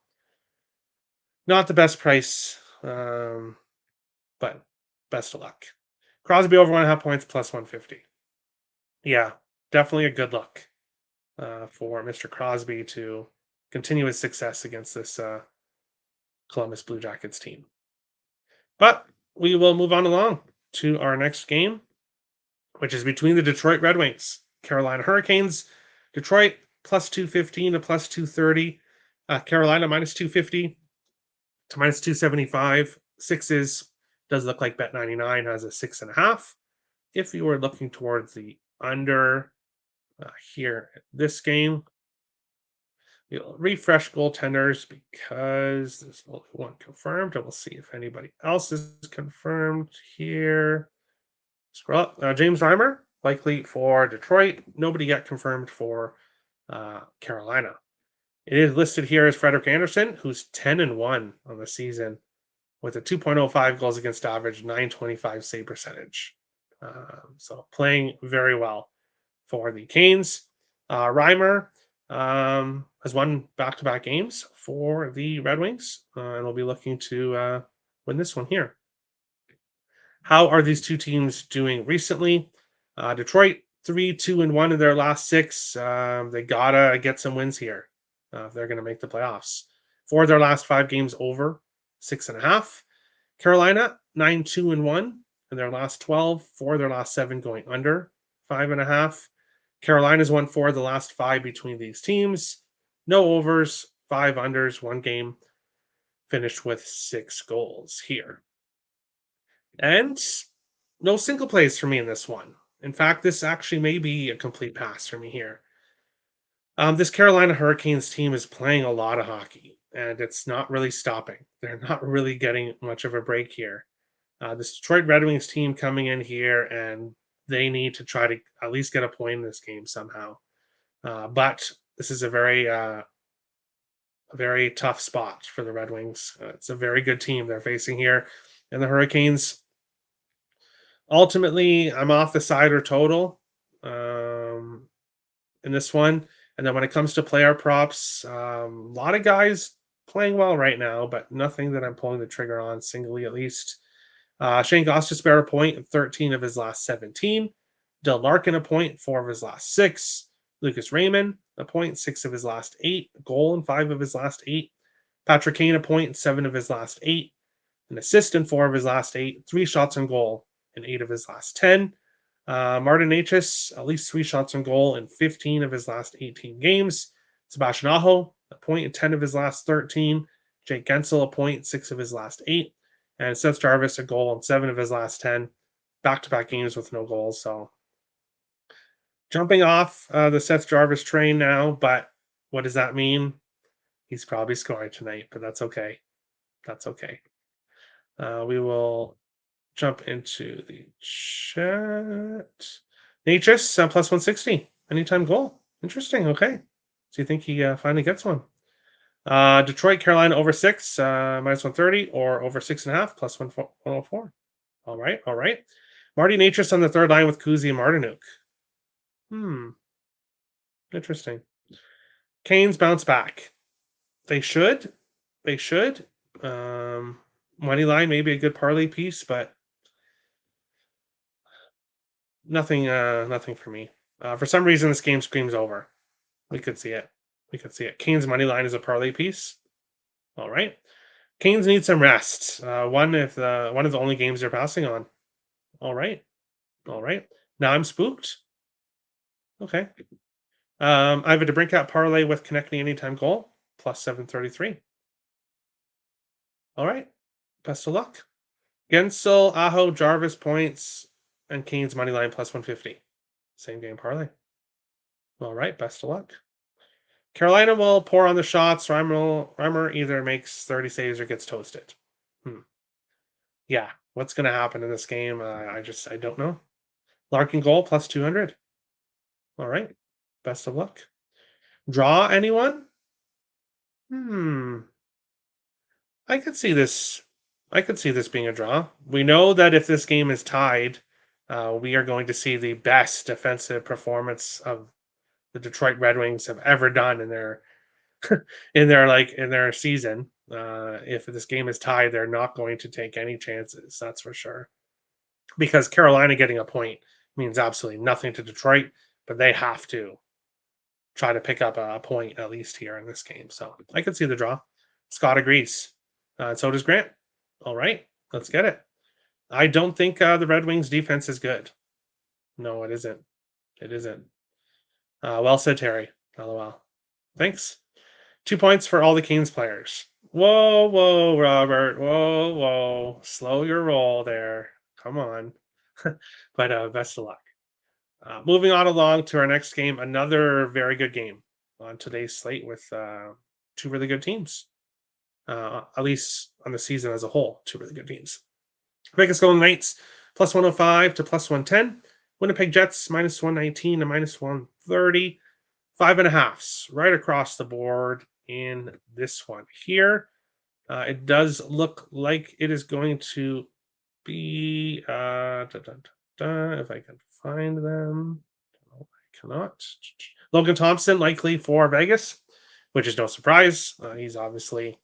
not the best price, but best of luck. Crosby over 1.5 points plus 150. Yeah, definitely a good look for Mr. Crosby to continue his success against this Columbus Blue Jackets team. But we will move on along to our next game, which is between the Detroit Red Wings, Carolina Hurricanes. Detroit plus 215 to plus 230. Carolina minus 250 to minus 275. Sixes does look like Bet99 has a 6.5. If you were looking towards the under here at this game, we'll refresh goaltenders because there's only one confirmed, and we'll see if anybody else is confirmed here. Scroll up. James Reimer, likely for Detroit. Nobody yet confirmed for Carolina. It is listed here as Frederik Andersen, who's 10-1 on the season with a 2.05 goals against average, 925 save percentage. So playing very well for the Canes. Reimer has won back-to-back games for the Red Wings, and will be looking to win this one here. How are these two teams doing recently? Detroit 3-2-1 in their last 6. They gotta get some wins here if they're going to make the playoffs. 4 of their last 5 games over 6.5. Carolina 9-2-1 in their last 12. 4 of their last 7 going under 5.5. Carolina's won 4 of the last 5 between these teams. No overs, 5 unders, 1 game. Finished with 6 goals here. And no single plays for me in this one. In fact, this actually may be a complete pass for me here. This Carolina Hurricanes team is playing a lot of hockey, and it's not really stopping. They're not really getting much of a break here. This Detroit Red Wings team coming in here, and they need to try to at least get a point in this game somehow. But this is a very tough spot for the Red Wings. It's a very good team they're facing here. And the Hurricanes, ultimately, I'm off the side or total in this one. And then when it comes to player props, a lot of guys playing well right now, but nothing that I'm pulling the trigger on singly at least. Shane Gostisbehere a point in 13 of his last 17. Del Larkin a point, 4 of his last 6. Lucas Raymond a point, 6 of his last 8. A goal in 5 of his last 8. Patrick Kane a point, 7 of his last 8. An assist in 4 of his last 8. 3 shots on goal in 8 of his last 10. Martin Necas, at least 3 shots on goal in 15 of his last 18 games. Sebastian Aho, a point in 10 of his last 13. Jake Gensel, a point, 6 of his last 8. And Seth Jarvis, a goal in 7 of his last 10. Back-to-back games with no goals. So jumping off the Seth Jarvis train now, but what does that mean? He's probably scoring tonight, but that's okay. That's okay. We will jump into the chat. Natchez, plus 160. Anytime goal. Interesting. Okay. So you think he finally gets one? Detroit, Carolina over 6, minus 130, or over 6.5, plus 104. All right. All right. Marty Natchez on the third line with Kuzi and Martinuk. Interesting. Canes bounce back. They should. They should. Money line, maybe a good parlay piece, but nothing for me. For some reason, this game screams over. We could see it. We could see it. Canes money line is a parlay piece. All right. Canes need some rest. One of the only games they're passing on. All right. All right. Now I'm spooked. Okay. I have a DeBrincat parlay with connecting anytime goal, plus 733. All right. Best of luck. Gensel, Aho, Jarvis points, and Canes money line plus 150. Same game parlay. All right. Best of luck. Carolina will pour on the shots. Reimer either makes 30 saves or gets toasted. Yeah, what's going to happen in this game? I don't know. Larkin goal plus 200. All right. Best of luck. Draw anyone? I could see this. I could see this being a draw. We know that if this game is tied, we are going to see the best defensive performance of the Detroit Red Wings have ever done in their in their season. If this game is tied, they're not going to take any chances. That's for sure. Because Carolina getting a point means absolutely nothing to Detroit, but they have to try to pick up a point at least here in this game. So I could see the draw. Scott agrees. So does Grant. All right, let's get it. I don't think the Red Wings defense is good. No, it isn't. It isn't. Well said, Terry. LOL. Thanks. 2 points for all the Canes players. Whoa, Robert. Whoa. Slow your roll there. Come on. But best of luck. Moving on along to our next game, another very good game on today's slate with 2 really good teams. At least on the season as a whole, 2 really good teams. Vegas Golden Knights plus 105 to plus 110. Winnipeg Jets minus 119 to minus 130. 5.5s right across the board. in this one here. It does look like it is going to be if I can find them. No, I cannot. Logan Thompson likely for Vegas, which is no surprise. He's obviously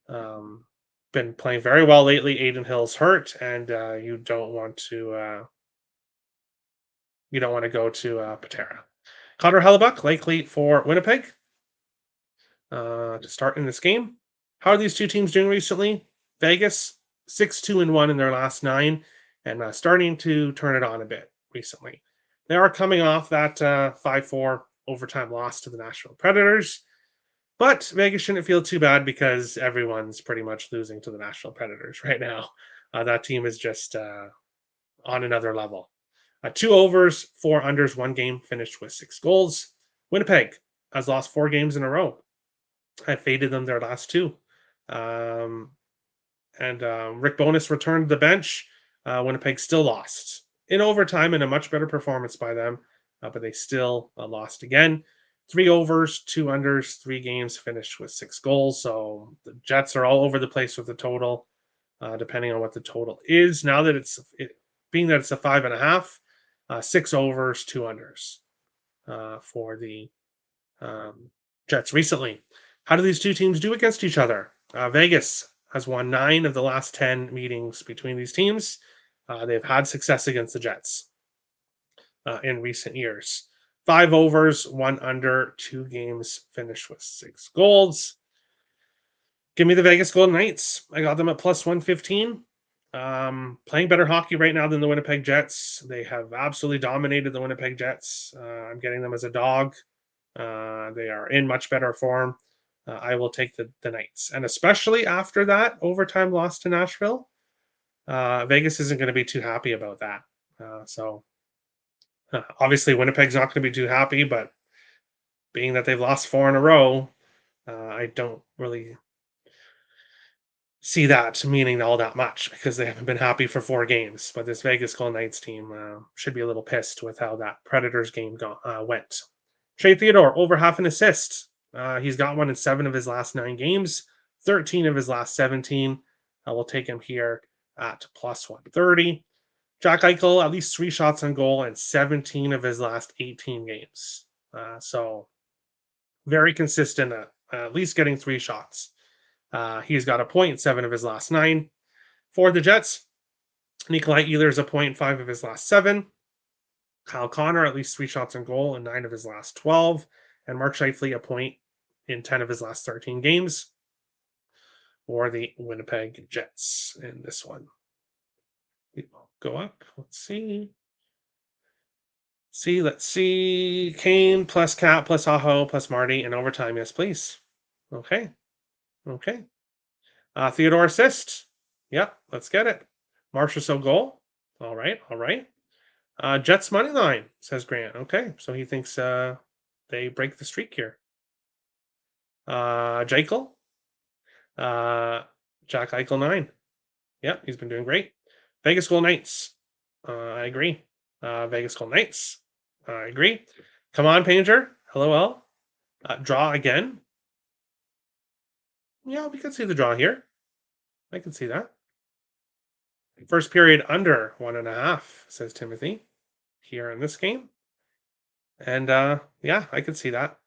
been playing very well lately. Aiden Hill's hurt, and you don't want to go to Patera. Connor Hellebuck likely for Winnipeg to start in this game. How are these two teams doing recently? Vegas 6-2-1 in their last 9, and starting to turn it on a bit recently. They are coming off that 5-4 overtime loss to the Nashville Predators, but Vegas shouldn't feel too bad because everyone's pretty much losing to the Nashville Predators right now. That team is just on another level. 2 overs, 4 unders, 1 game finished with 6 goals. Winnipeg has lost 4 games in a row. I faded them their last 2. Rick Bowness returned to the bench. Winnipeg still lost in overtime in a much better performance by them, but they still lost again. 3 overs, 2 unders, 3 games finished with 6 goals. So the Jets are all over the place with the total, depending on what the total is. Now that being that it's a 5.5, 6 overs, 2 unders for the Jets recently. How do these two teams do against each other? Vegas has won 9 of the last 10 meetings between these teams. They've had success against the Jets in recent years. 5 overs, 1 under, 2 games finished with 6 goals. Give me the Vegas Golden Knights. I got them at plus 115. Playing better hockey right now than the Winnipeg Jets. They have absolutely dominated the Winnipeg Jets. I'm getting them as a dog. They are in much better form. I will take the Knights. And especially after that overtime loss to Nashville, Vegas isn't going to be too happy about that. Obviously, Winnipeg's not going to be too happy, but being that they've lost 4 in a row, I don't really see that meaning all that much because they haven't been happy for 4 games. But this Vegas Golden Knights team should be a little pissed with how that Predators game went. Shea Theodore, over half an assist. He's got one in 7 of his last 9 games, 13 of his last 17. We'll take him here at plus 130. Jack Eichel, at least 3 shots on goal in 17 of his last 18 games. So very consistent, at least getting 3 shots. He's got a point in 7 of his last 9. For the Jets, Nikolai Ehlers a point in 5 of his last 7. Kyle Connor, at least 3 shots on goal in 9 of his last 12. And Mark Scheifele a point in 10 of his last 13 games for the Winnipeg Jets in this one. We'll go up. Let's see. Let's see. Kane plus Cat plus Aho plus Marty in overtime. Yes, please. Okay. Theodore assist. Yep, let's get it. Marchessault goal. All right. Jets money line, says Grant. Okay, so he thinks they break the streak here. Jack Eichel 9. Yep, he's been doing great. Vegas Golden Knights. I agree. Vegas Golden Knights. I agree. Come on, Painter. Hello, L. Draw again. Yeah, we can see the draw here. I can see that. First period under 1.5, says Timothy, here in this game. And yeah, I can see that.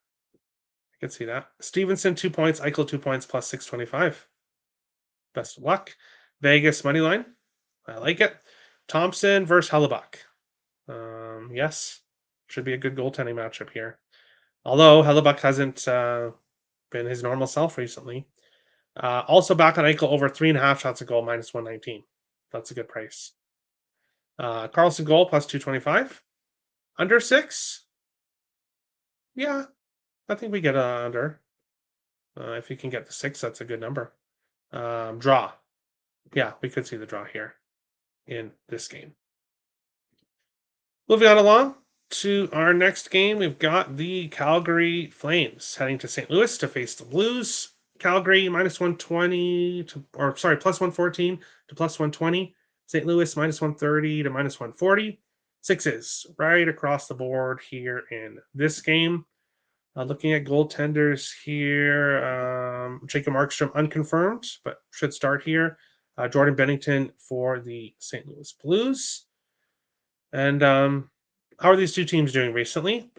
Stevenson 2 points, Eichel 2 points plus 625. Best of luck. Vegas money line. I like it. Thompson versus Hellebuck. Yes, should be a good goaltending matchup here. Although Hellebuck hasn't been his normal self recently. Also back on Eichel over 3.5 shots a goal, minus 119. That's a good price. Carlson goal plus 225. Under 6. Yeah, I think we get under. If you can get the 6, that's a good number. Draw. Yeah, we could see the draw here in this game. Moving on along to our next game, we've got the Calgary Flames heading to St. Louis to face the Blues. Calgary minus 120 plus 114 to plus 120. St. Louis minus 130 to minus 140. 6s right across the board here in this game. Looking at goaltenders here, Jacob Markstrom unconfirmed, but should start here. Jordan Bennington for the St. Louis Blues. And how are these two teams doing recently?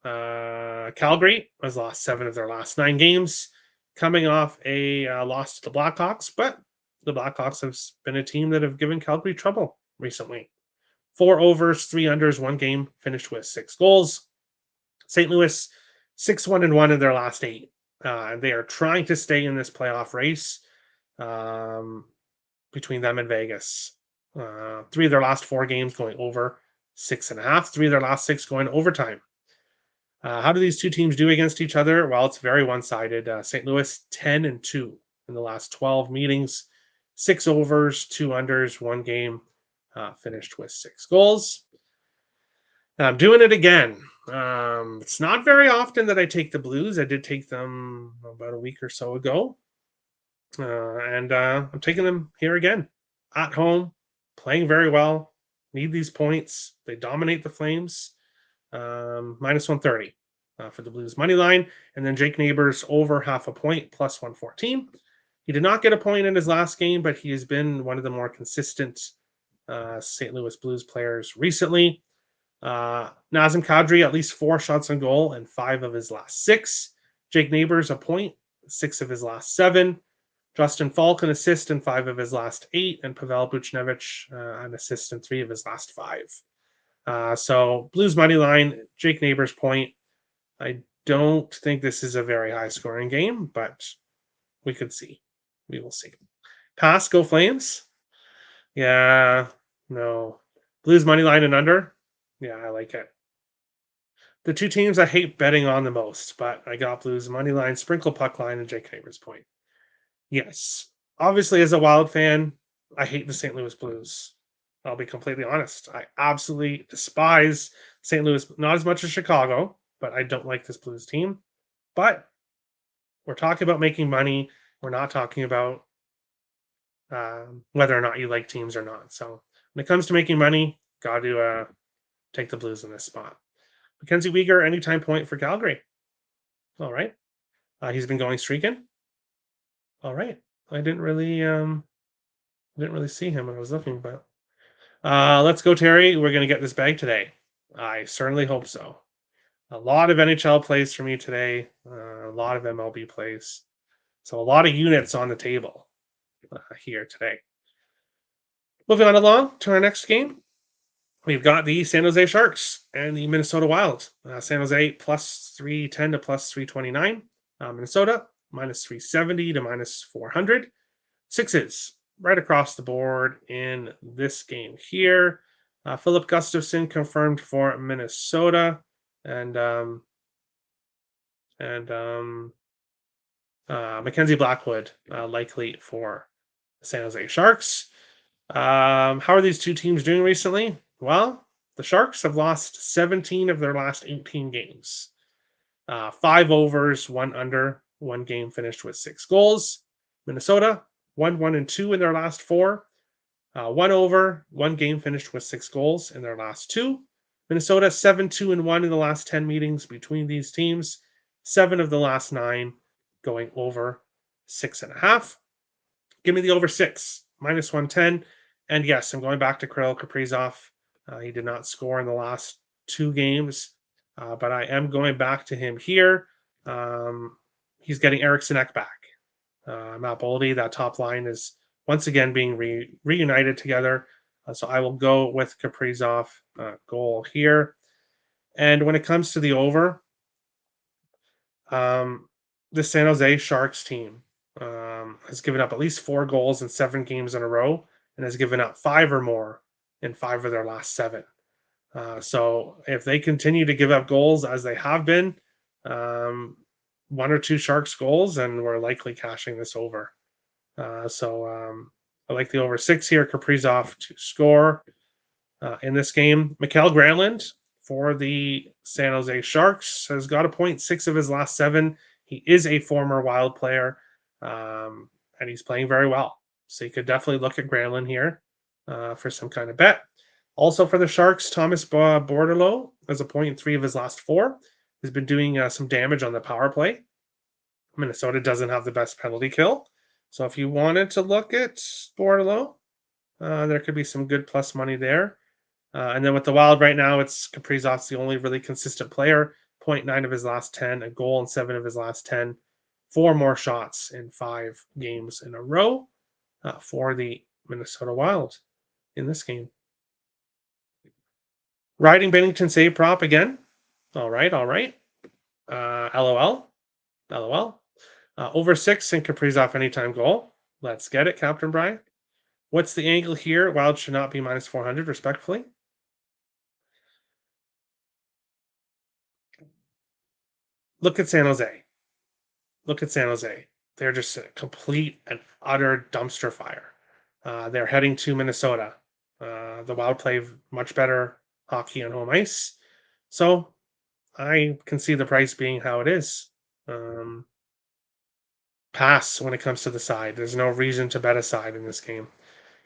Calgary has lost 7 of their last 9 games, coming off a loss to the Blackhawks, but the Blackhawks have been a team that have given Calgary trouble recently. 4 overs, 3 unders, 1 game, finished with 6 goals. St. Louis 6-1-1 in their last 8. They are trying to stay in this playoff race between them and Vegas. 3 of their last 4 games going over 6.5. 3 of their last 6 going overtime. How do these two teams do against each other? Well, it's very one-sided. St. Louis 10-2 in the last 12 meetings, 6 overs, 2 unders, 1 game, finished with 6 goals. Now, I'm doing it again. It's not very often that I take the Blues. I did take them about a week or so ago. And I'm taking them here again. At home, playing very well, need these points. They dominate the Flames. Minus 130 for the Blues money line. And then Jake Neighbors over half a point, plus 114. He did not get a point in his last game, but he has been one of the more consistent St. Louis Blues players recently. Nazem Kadri, at least 4 shots on goal and 5 of his last 6. Jake Neighbors, a point, 6 of his last 7. Justin Falk, an assist in 5 of his last 8. And Pavel Buchnevich, an assist in 3 of his last 5. So Blues money line, Jake Neighbors point. I don't think this is a very high scoring game, but we could see. We will see. Pass, go Flames. Yeah, no. Blues money line and under. Yeah, I like it. The two teams I hate betting on the most, but I got Blues money line, sprinkle puck line, and Jake Neighbors point. Yes. Obviously, as a Wild fan, I hate the St. Louis Blues. I'll be completely honest. I absolutely despise St. Louis, not as much as Chicago, but I don't like this Blues team. But we're talking about making money. We're not talking about whether or not you like teams or not. So when it comes to making money, got to take the Blues in this spot. Mackenzie Weegar, anytime point for Calgary. All right. He's been going streaking. All right. I didn't really see him when I was looking, but let's go, Terry. We're going to get this bag today. I certainly hope so. A lot of NHL plays for me today. A lot of MLB plays. So a lot of units on the table here today. Moving on along to our next game. We've got the San Jose Sharks and the Minnesota Wild. San Jose plus 310 to plus 329. Minnesota minus 370 to minus 400. Sixes right across the board in this game here. Philip Gustafson confirmed for Minnesota, and Mackenzie Blackwood likely for San Jose Sharks. How are these two teams doing recently? Well, the Sharks have lost 17 of their last 18 games. 5 overs, 1 under, 1 game finished with 6 goals. Minnesota 1-1-2 in their last 4. 1 over, 1 game finished with 6 goals in their last 2. Minnesota 7-2-1 in the last 10 meetings between these teams. 7 of the last 9 going over 6.5. Give me the over 6, minus 110. And yes, I'm going back to Kirill Kaprizov. He did not score in the last 2 games, but I am going back to him here. He's getting Eriksson Ek back. Matt Boldy, that top line is once again being reunited together. So I will go with Kaprizov goal here. And when it comes to the over, the San Jose Sharks team has given up at least 4 goals in 7 games in a row and has given up 5 or more in 5 of their last 7. So if they continue to give up goals as they have been, 1 or 2 Sharks goals, and we're likely cashing this over. I like the over 6 here. Kaprizov to score in this game. Mikael Granlund for the San Jose Sharks has got a point, 6 of his last 7. He is a former Wild player, and he's playing very well. So you could definitely look at Granlund here for some kind of bet. Also for the Sharks, Thomas Bordeleau has a point in 3 of his last 4. has been doing some damage on the power play. Minnesota doesn't have the best penalty kill. So if you wanted to look at Bordelot, there could be some good plus money there. And then with the Wild right now, it's Kaprizov's the only really consistent player. 0.9 of his last 10, a goal in 7 of his last 10, 4 more shots in 5 games in a row for the Minnesota Wild in this game. Riding Bennington save prop again. All right. LOL. Over 6 and Kaprizov anytime goal. Let's get it, Captain Brian. What's the angle here? Wild should not be minus 400, respectfully. Look at San Jose. They're just a complete and utter dumpster fire. They're heading to Minnesota. The Wild play much better hockey on home ice. So I can see the price being how it is. Pass when it comes to the side. There's no reason to bet a side in this game.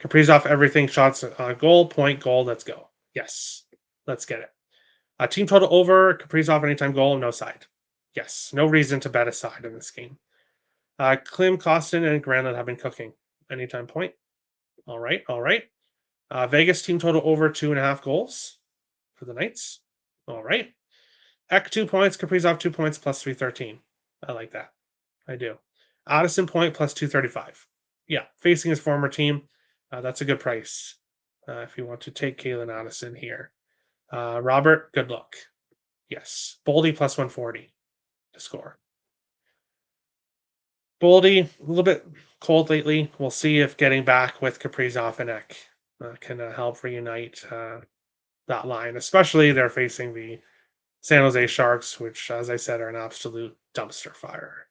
Kaprizov, everything, shots on goal, point, goal, let's go. Yes, let's get it. Team total over, Kaprizov, anytime goal, no side. Yes, no reason to bet a side in this game. Klim, Kostin, and Granlund have been cooking. Anytime point. All right. Vegas team total over 2.5 goals for the Knights. All right. Ek 2 points, Kaprizov 2 points plus 313. I like that. I do. Addison point plus 235. Yeah, facing his former team. That's a good price if you want to take Kalen Addison here. Robert, good luck. Yes. Boldy plus 140 to score. Boldy, a little bit cold lately. We'll see if getting back with Kaprizov and Ek can help reunite that line, especially they're facing the San Jose Sharks, which, as I said, are an absolute dumpster fire.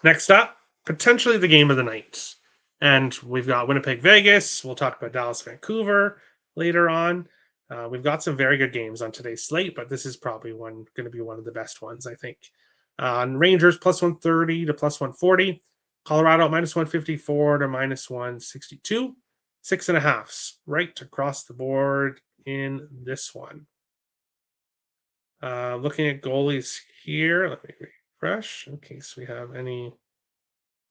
Next up, potentially the game of the night. And we've got Winnipeg, Vegas. We'll talk about Dallas, Vancouver later on. We've got some very good games on today's slate, but this is probably going to be one of the best ones, I think. Rangers plus 130 to plus 140. Colorado minus 154 to minus 162. 6.5s right across the board in this one. Looking at goalies here. Let me refresh in case we have any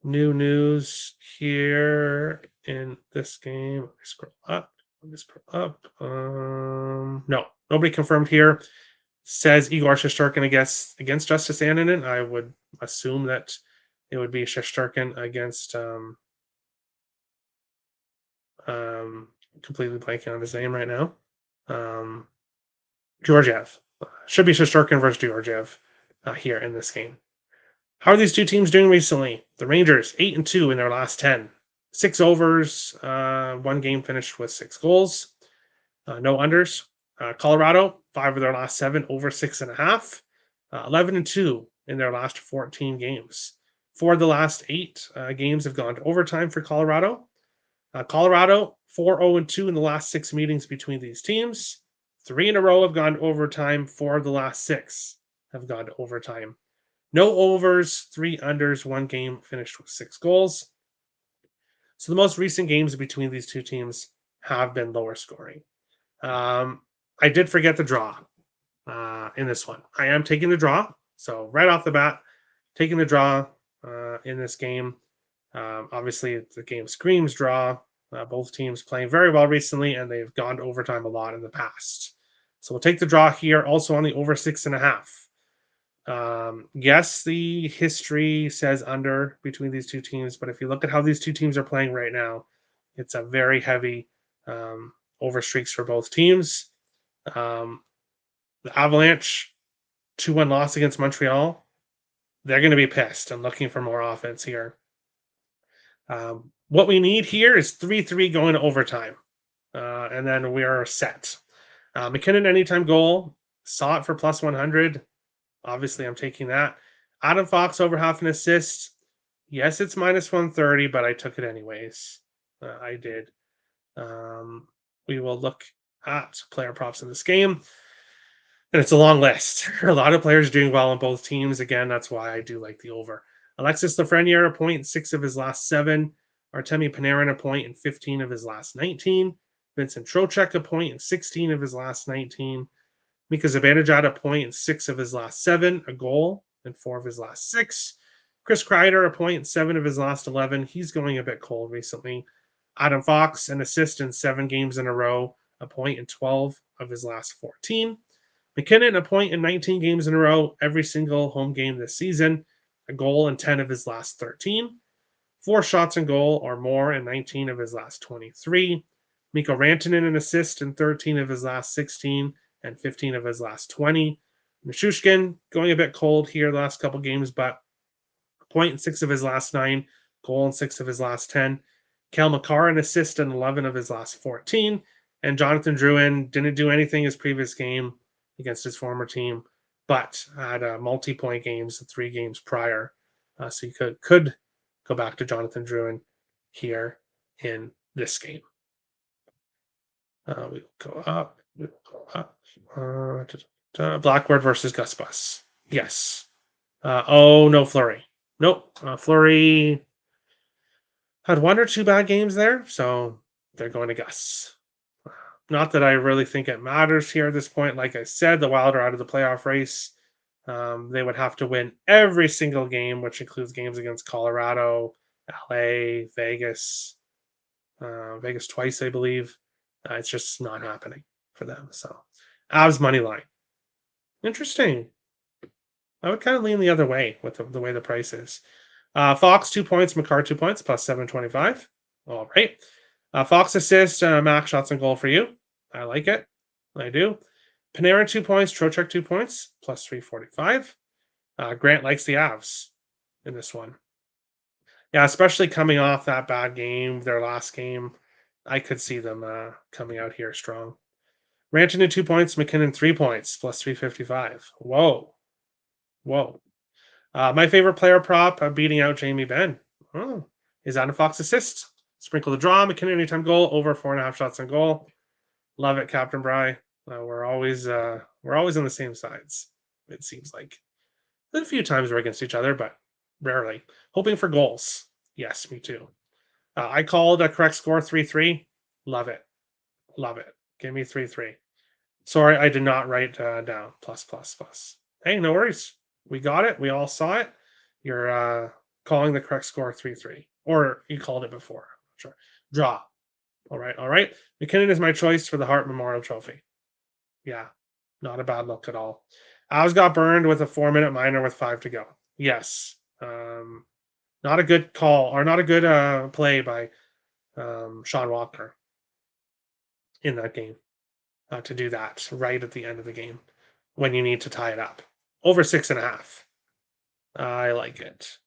new news here in this game. Let me scroll up. No, nobody confirmed here. Says Igor Shesterkin against Justice Annunen. I would assume that it would be Shesterkin against completely blanking on his name right now. Georgiev. Should be Shesterkin versus Georgiev here in this game. How are these two teams doing recently? The Rangers, 8-2 in their last 10. 6 overs, 1 game finished with 6 goals. No unders. Colorado, 5 of their last 7, over 6.5. 11-2 in their last 14 games. 4 of the last 8 games have gone to overtime for Colorado. Colorado, 4-0-2 in the last 6 meetings between these teams. 3 in a row have gone to overtime. 4 of the last 6 have gone to overtime. No overs, 3 unders, 1 game finished with 6 goals. So the most recent games between these two teams have been lower scoring. I did forget the draw in this one. I am taking the draw. So right off the bat, taking the draw in this game. Obviously, the game screams draw. Both teams playing very well recently, and they've gone to overtime a lot in the past. So we'll take the draw here, also on the over 6.5. Yes, the history says under between these two teams, but if you look at how these two teams are playing right now, it's a very heavy over streaks for both teams. The Avalanche, 2-1 loss against Montreal. They're going to be pissed and looking for more offense here. What we need here is 3-3 going to overtime, and then we are set. McKinnon anytime goal, saw it for plus 100. Obviously, I'm taking that. Adam Fox over half an assist. Yes, it's minus 130, but I took it anyways. I did. We will look at player props in this game. And it's a long list. A lot of players doing well on both teams. Again, that's why I do like the over. Alexis Lafreniere, a point in 6 of his last 7. Artemi Panarin, a point in 15 of his last 19. Vincent Trocheck, a point in 16 of his last 19. Mika Zibanejad, a point in 6 of his last 7, a goal in 4 of his last 6. Chris Kreider, a point in 7 of his last 11. He's going a bit cold recently. Adam Fox, an assist in 7 games in a row, a point in 12 of his last 14. McKinnon, a point in 19 games in a row, every single home game this season, a goal in 10 of his last 13. 4 shots in goal or more in 19 of his last 23. Mikko Rantanen, an assist in 13 of his last 16 and 15 of his last 20. Nichushkin going a bit cold here the last couple games, but a point in 6 of his last 9, goal in 6 of his last 10. Cal McCarr, an assist in 11 of his last 14. And Jonathan Drouin didn't do anything his previous game against his former team, but had multi-point games 3 games prior. So you could go back to Jonathan Drouin here in this game. We will go up. We will go up. Blackbird versus Gus Bus. Yes. No Fleury. Nope. Fleury had 1 or 2 bad games there, so they're going to Gus. Not that I really think it matters here at this point. Like I said, the Wild are out of the playoff race. They would have to win every single game, which includes games against Colorado, LA, Vegas, Vegas twice, I believe. It's just not happening for them. So, Avs money line. Interesting. I would kind of lean the other way with the way the price is. Fox 2 points, McCarr 2 points, plus 725. All right. Fox assist, max shots on goal for you. I like it. I do. Panarin 2 points, Trocheck 2 points, plus 345. Grant likes the Avs in this one. Yeah, especially coming off that bad game, their last game. I could see them coming out here strong. Rantanen 2 points, McKinnon 3 points, plus 355. Whoa. My favorite player prop beating out Jamie Benn. Is Adam Fox assist. Sprinkle the draw, McKinnon anytime goal, over 4.5 shots on goal. Love it, Captain Bry. We're always on the same sides, it seems like. A few times we're against each other, but rarely. Hoping for goals. Yes, me too. I called a correct score 3-3. Love it. Give me 3-3. Sorry, I did not write down plus. Hey, no worries. We got it. We all saw it. You're calling the correct score 3-3. Or you called it before. Sure. Draw. All right. McKinnon is my choice for the Hart Memorial Trophy. Yeah, not a bad look at all. Avs got burned with a 4-minute minor with 5 to go. Yes. Not a good call, or not a good play by Sean Walker in that game to do that right at the end of the game when you need to tie it up. Over 6.5. I like it.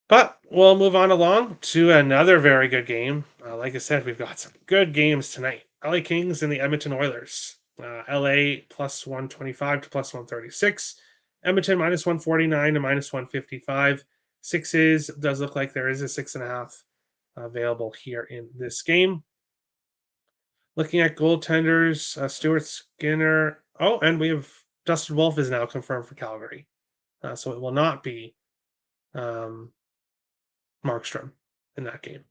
But we'll move on along to another very good game. Like I said, we've got some good games tonight. LA Kings and the Edmonton Oilers. LA plus 125 to plus 136. Edmonton minus 149 to minus 155. Sixes does look like there is a 6.5 available here in this game. Looking at goaltenders, Stuart Skinner. Oh, and we have Dustin Wolf is now confirmed for Calgary. So it will not be Markstrom in that game.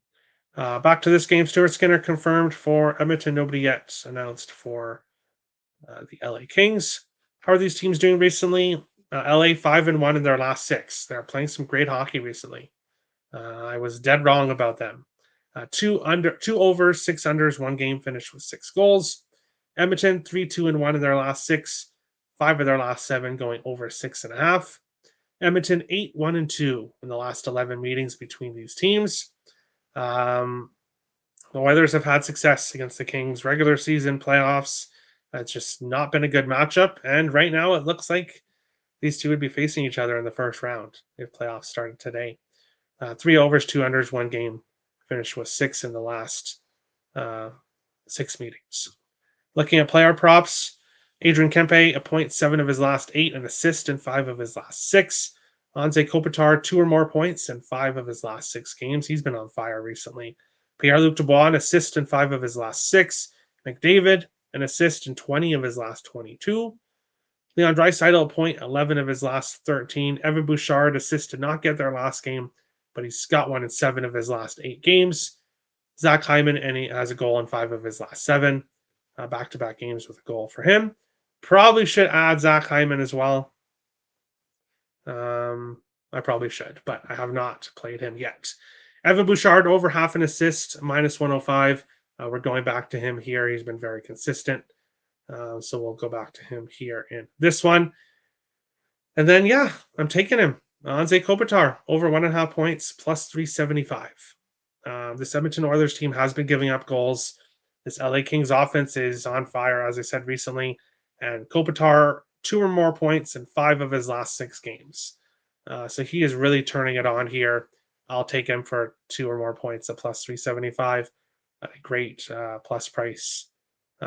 Back to this game, Stuart Skinner confirmed for Edmonton. Nobody yet announced for the LA Kings. How are these teams doing recently? LA 5-1 in their last 6. They're playing some great hockey recently. I was dead wrong about them. 2 overs, 6 unders, 1 game finished with 6 goals. Edmonton 3-2-1 in their last 6. 5 of their last 7 going over 6.5. Edmonton 8-1-2 in the last 11 meetings between these teams. The Oilers have had success against the Kings regular season playoffs. It's just not been a good matchup. And right now it looks like these two would be facing each other in the first round if playoffs started today. 3 overs, 2 unders, 1 game. Finished with 6 in the last 6 meetings. Looking at player props, Adrian Kempe, a 0.7 of his last 8, an assist in 5 of his last 6. Anze Kopitar, 2 or more points in 5 of his last 6 games. He's been on fire recently. Pierre-Luc Dubois, an assist in 5 of his last 6. McDavid, an assist in 20 of his last 22. Leon Draisaitl, a 0.11 of his last 13. Evan Bouchard, assist did not get their last game, but he's got one in 7 of his last 8 games. Zach Hyman, and he has a goal in 5 of his last 7. back-to-back games with a goal for him. Probably should add Zach Hyman as well. I probably should, but I have not played him yet. Evan Bouchard over half an assist, minus 105. We're going back to him here. He's been very consistent. So we'll go back to him here in this one. And then, yeah, I'm taking him. Anze Kopitar over 1.5 points, plus 375. This Edmonton Oilers team has been giving up goals. This LA Kings offense is on fire, as I said recently. And Kopitar, 2 or more points in 5 of his last 6 games. So he is really turning it on here. I'll take him for 2 or more points at plus 375. A great plus price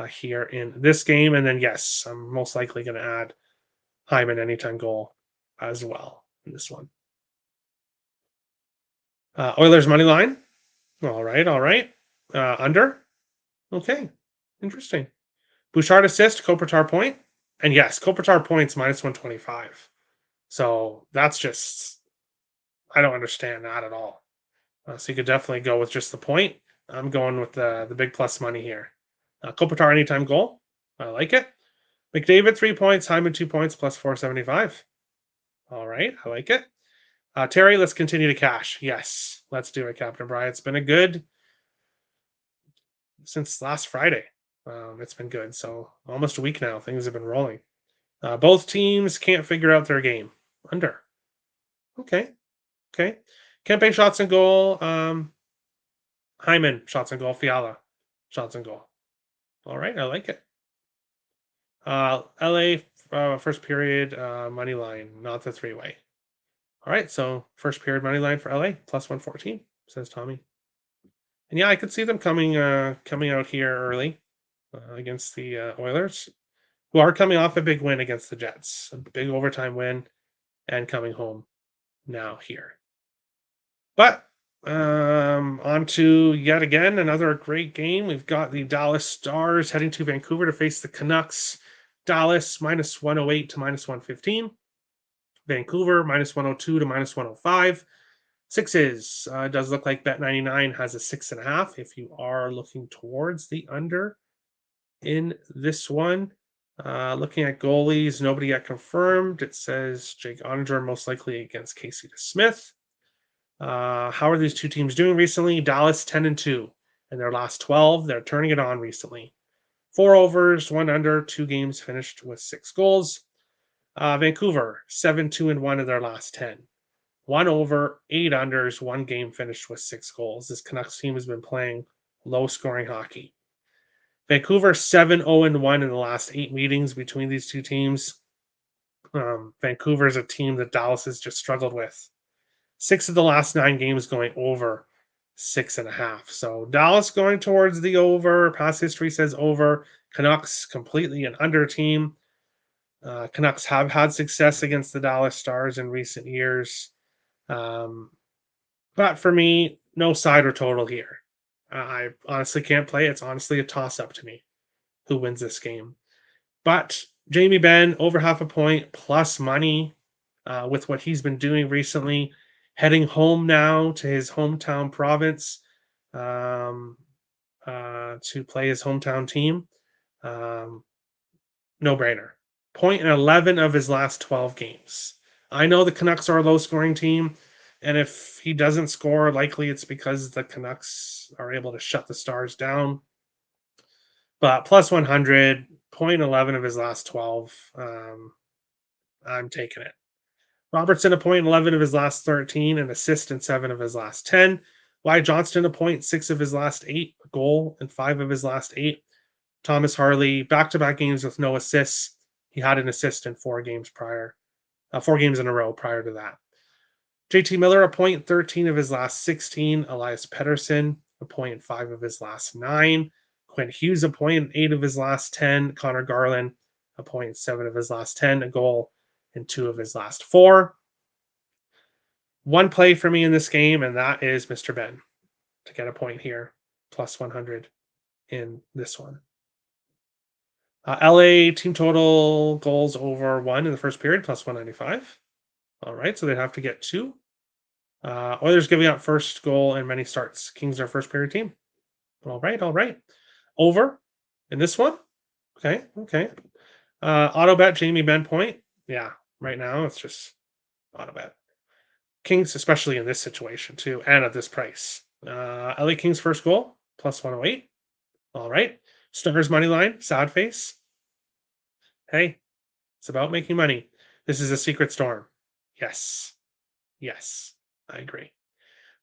here in this game. And then, yes, I'm most likely going to add Hyman anytime goal as well in this one. Oilers money line. All right, all right. Under. Okay, interesting. Bouchard assist, Kopitar point. And yes, Kopitar points minus 125. So that's just, I don't understand that at all. So you could definitely go with just the point. I'm going with the big plus money here. Kopitar anytime goal. I like it. McDavid 3 points, Hyman 2 points, plus 475. All right, I like it. Terry, let's continue to cash. Yes, let's do it, Captain Brian. It's been a good since last Friday. It's been good. So almost a week now. Things have been rolling. Both teams can't figure out their game. Under. Okay. Kempe shots and goal. Hyman shots and goal. Fiala shots and goal. All right, I like it. LA first period money line, not the 3-way. All right, so first period money line for LA plus 114, says Tommy. And yeah, I could see them coming out here early against the Oilers, who are coming off a big win against the Jets, a big overtime win, and coming home now here. But on to yet again another great game. We've got the Dallas Stars heading to Vancouver to face the Canucks. Dallas minus 108 to minus 115. Vancouver minus 102 to minus 105. Sixes does look like Bet99 has a 6.5 if you are looking towards the under in this one. Looking at goalies, nobody yet confirmed. It says Jake Oettinger most likely against Casey DeSmith. How are these two teams doing recently? Dallas 10-2 in their last 12. They're turning it on recently. 4 overs, 1 under, 2 games finished with 6 goals. Vancouver 7-2-1 in their last 10. 1 over, 8 unders, 1 game finished with 6 goals. This Canucks team has been playing low-scoring hockey. Vancouver 7-0-1 in the last 8 meetings between these two teams. Vancouver is a team that Dallas has just struggled with. 6 of the last 9 games going over 6.5. So Dallas going towards the over. Past history says over. Canucks completely an under team. Canucks have had success against the Dallas Stars in recent years. But for me, no side or total here. I honestly can't play. It's honestly a toss-up to me who wins this game. But Jamie Benn, over half a point, plus money with what he's been doing recently. Heading home now to his hometown province to play his hometown team. No-brainer. 0.11 of his last 12 games. I know the Canucks are a low-scoring team, and if he doesn't score, likely it's because the Canucks are able to shut the Stars down. But plus 100, 0.11 of his last 12. I'm taking it. Robertson a 0.11 of his last 13, an assist in 7 of his last 10. Wyatt Johnston a 0.6 of his last 8, a goal in 5 of his last 8. Thomas Harley, back-to-back games with no assists. He had an assist in 4 games prior, 4 games in a row prior to that. JT Miller, a 0.13 of his last 16. Elias Pettersson, a 0.5 of his last 9. Quinn Hughes, a 0.8 of his last 10. Connor Garland, a 0.7 of his last 10. A goal in 2 of his last 4. One play for me in this game, and that is Mr. Ben to get a point here, plus 100 in this one. LA team total goals over 1 in the first period, plus 195. All right, so they'd have to get 2. Oilers giving up first goal and many starts. Kings are first period team. All right. Over. in this one. Okay. Auto bet Jamie Benn point. Yeah, right now it's just auto bet. Kings, especially in this situation too, and at this price. LA Kings first goal, plus 108. All right. Stars money line, sad face. Hey, it's about making money. This is a secret storm. Yes. Yes. I agree.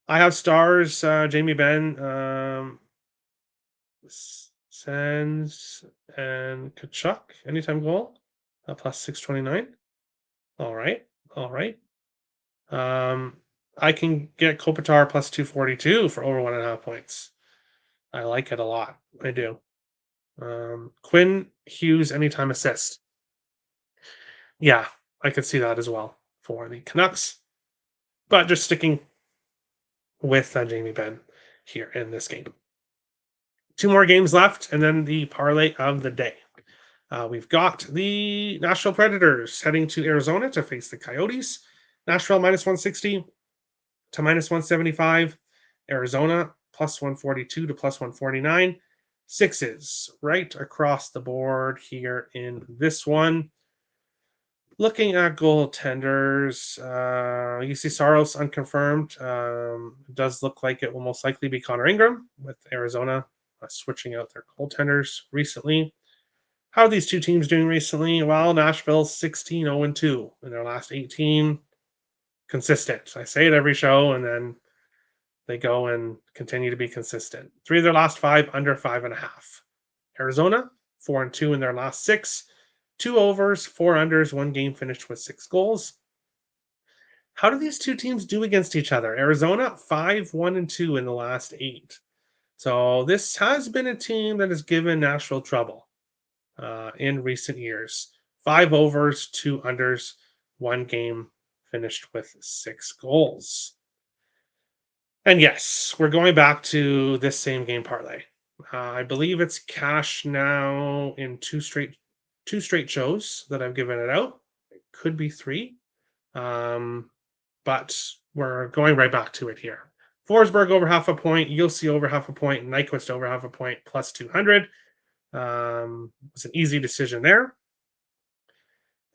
I have stars, Jamie Benn, Sands, and Kachuk, anytime goal, plus 629. All right. All right. I can get Kopitar plus 242 for over 1.5 points. I like it a lot. I do. Quinn Hughes anytime assist. Yeah, I could see that as well for the Canucks. But just sticking with Jamie Benn here in this game. 2 more games left, and then the parlay of the day. We've got the Nashville Predators heading to Arizona to face the Coyotes. Nashville minus 160 to minus 175. Arizona plus 142 to plus 149. Sixes right across the board here in this one. Looking at goaltenders, you see Saros unconfirmed. Does look like it will most likely be Connor Ingram with Arizona switching out their goaltenders recently. How are these two teams doing recently? Well, Nashville's 16-0-2 in their last 18. Consistent. I say it every show, and then they go and continue to be consistent. 3 of their last 5 under 5.5. Arizona 4-2 in their last 6. 2 overs, 4 unders, 1 game finished with 6 goals. How do these two teams do against each other? Arizona 5-1-2 in the last 8. So this has been a team that has given Nashville trouble in recent years. 5 overs, 2 unders, 1 game finished with 6 goals. And yes, we're going back to this same game parlay. I believe it's cash now in two straight shows that I've given it out. It could be 3, but we're going right back to it here. Forsberg over half a point, Yossi over half a point, Nyquist over half a point, plus 200. It's an easy decision there.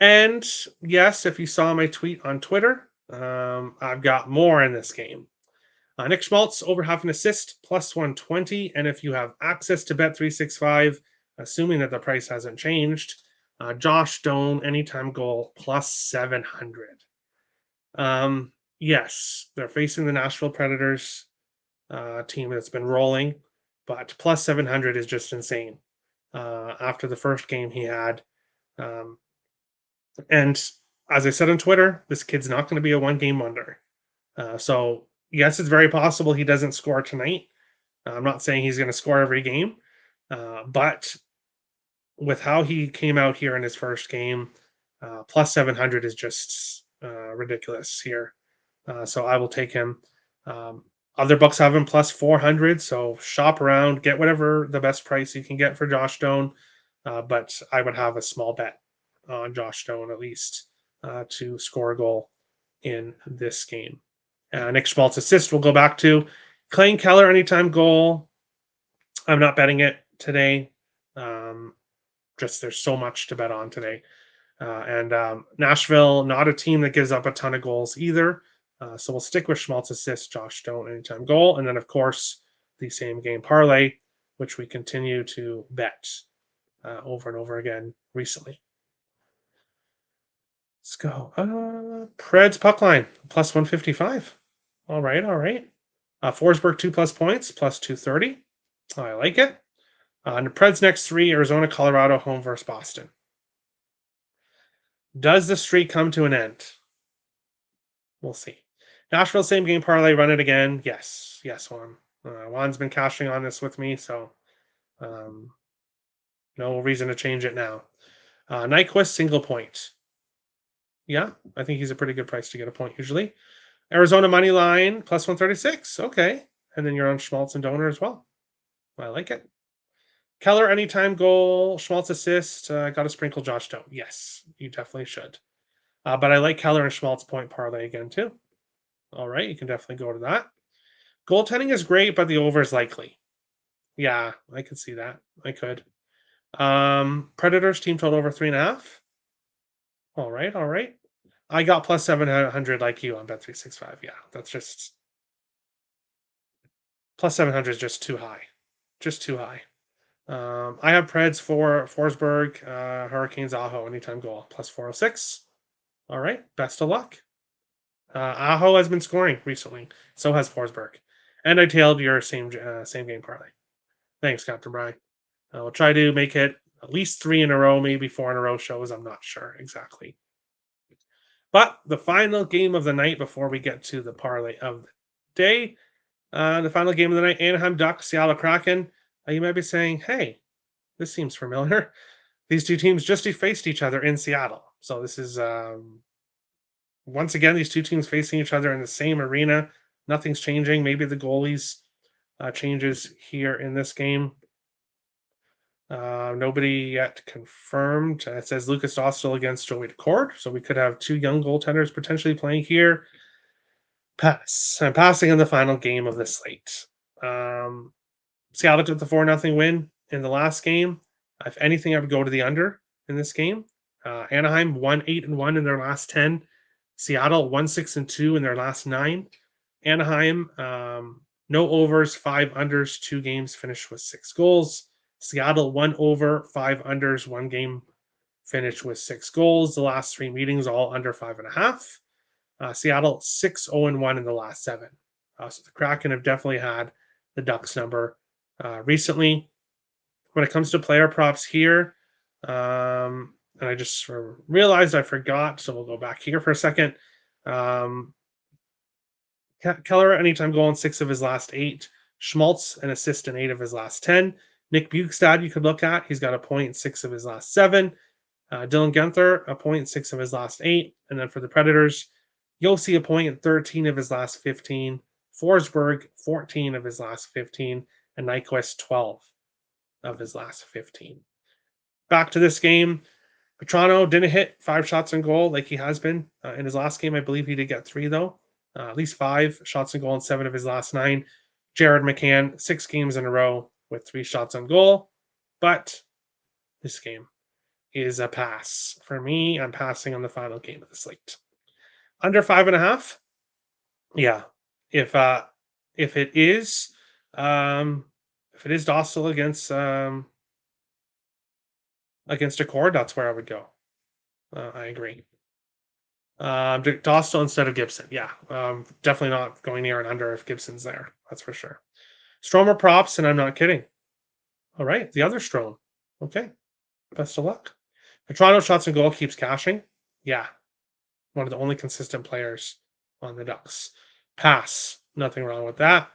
And yes, if you saw my tweet on Twitter, I've got more in this game. Nick Schmaltz over half an assist, plus 120. And if you have access to Bet365, assuming that the price hasn't changed, Josh Doan anytime goal, plus 700. Yes, they're facing the Nashville Predators team that's been rolling, but plus 700 is just insane. After the first game he had. And as I said on Twitter, this kid's not going to be a 1-game wonder. So yes, it's very possible he doesn't score tonight. I'm not saying he's going to score every game, but with how he came out here in his first game, plus 700 is just ridiculous here. So I will take him. Other books have him plus 400, so shop around, get whatever the best price you can get for Josh Doan. But I would have a small bet on Josh Doan at least to score a goal in this game. Nick Schmaltz assist we'll go back to. Clayton Keller anytime goal. I'm not betting it today. Just there's so much to bet on today. And Nashville, not a team that gives up a ton of goals either. So we'll stick with Schmaltz assist, Josh Doan anytime goal. And then, of course, the same game parlay, which we continue to bet over and over again recently. Let's go. Preds puck line, plus 155. All right. Forsberg 2+ points, plus 230. I like it. And the Preds next 3, Arizona, Colorado, home versus Boston. Does the streak come to an end? We'll see. Nashville, same game parlay, run it again. Yes, Juan. Juan's been cashing on this with me, so no reason to change it now. Nyquist, single point. Yeah, I think he's a pretty good price to get a point usually. Arizona money line, plus 136. Okay. And then you're on Schmaltz and Donor as well. I like it. Keller, anytime goal. Schmaltz assist. Got to sprinkle Josh Doan. Yes, you definitely should. But I like Keller and Schmaltz point parlay again, too. All right, you can definitely go to that. Goaltending is great, but the over is likely. Yeah, I could see that. I could. Predators team total over 3.5. All right, all right. I got plus 700 like you on Bet365. Yeah, that's just plus 700 is just too high. Just too high. I have Preds for Forsberg, Hurricanes, Aho, anytime goal, plus 406. All right, best of luck. Aho has been scoring recently. So has Forsberg. And I tailed your same game parlay. Thanks, Captain Brian. We'll try to make it at least 3 in a row, maybe 4 in a row shows. I'm not sure exactly. But the final game of the night before we get to the parlay of the day, the final game of the night, Anaheim Ducks, Seattle Kraken. You might be saying, hey, this seems familiar. These two teams just faced each other in Seattle. So this is once again these two teams facing each other in the same arena. Nothing's changing. Maybe the goalies changes here in this game. Nobody yet confirmed. It says Lucas Dostal against Joey Daccord. So we could have two young goaltenders potentially playing here. Pass. I'm passing on the final game of the slate. Seattle took the 4-0 win in the last game. If anything, I would go to the under in this game. Anaheim 1-8-1 in their last 10. Seattle 1-6-2 in their last 9. Anaheim, no overs, 5 unders, 2 games finished with 6 goals. Seattle 1 over, 5 unders, 1 game finished with 6 goals. The last 3 meetings all under 5.5. Seattle 6-0-1 in the last 7. So the Kraken have definitely had the Ducks number recently. When it comes to player props here, and I just realized I forgot, so we'll go back here for a second. Keller, anytime goal in 6 of his last 8. Schmaltz, an assist in 8 of his last 10. Nick Bukestad, you could look at. He's got a point in 6 of his last 7. Dylan Guenther, a point in 6 of his last 8. And then for the Predators, Yossi, a point in 13 of his last 15. Forsberg, 14 of his last 15. And Nyquist, 12 of his last 15. Back to this game. Petrano didn't hit 5 shots on goal like he has been in his last game. I believe he did get 3, though. At least 5 shots on goal in 7 of his last 9. Jared McCann, 6 games in a row with 3 shots on goal. But this game is a pass. For me, I'm passing on the final game of the slate. Under 5.5? Yeah. If it is Dostal against Daccord, that's where I would go. I agree. Dostal instead of Gibson. Yeah. Definitely not going near and under if Gibson's there. That's for sure. Stromer props, and I'm not kidding. All right. The other Strom. Okay. Best of luck. Toronto shots and goal keeps cashing. Yeah. One of the only consistent players on the Ducks. Pass. Nothing wrong with that.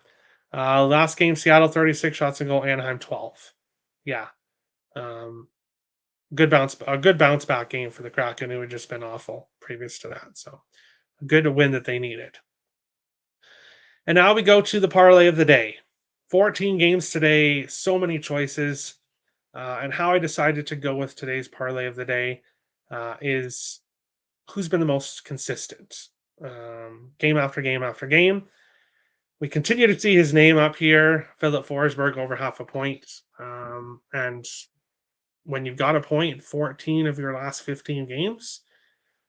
Last game, Seattle 36 shots and goal, Anaheim 12. Yeah. Good bounce back game for the Kraken, who had just been awful previous to that. So a good win that they needed. And now we go to the parlay of the day. 14 games today, so many choices. And how I decided to go with today's parlay of the day is who's been the most consistent game after game after game. We continue to see his name up here, Philip Forsberg, over half a point. And when you've got a point in 14 of your last 15 games,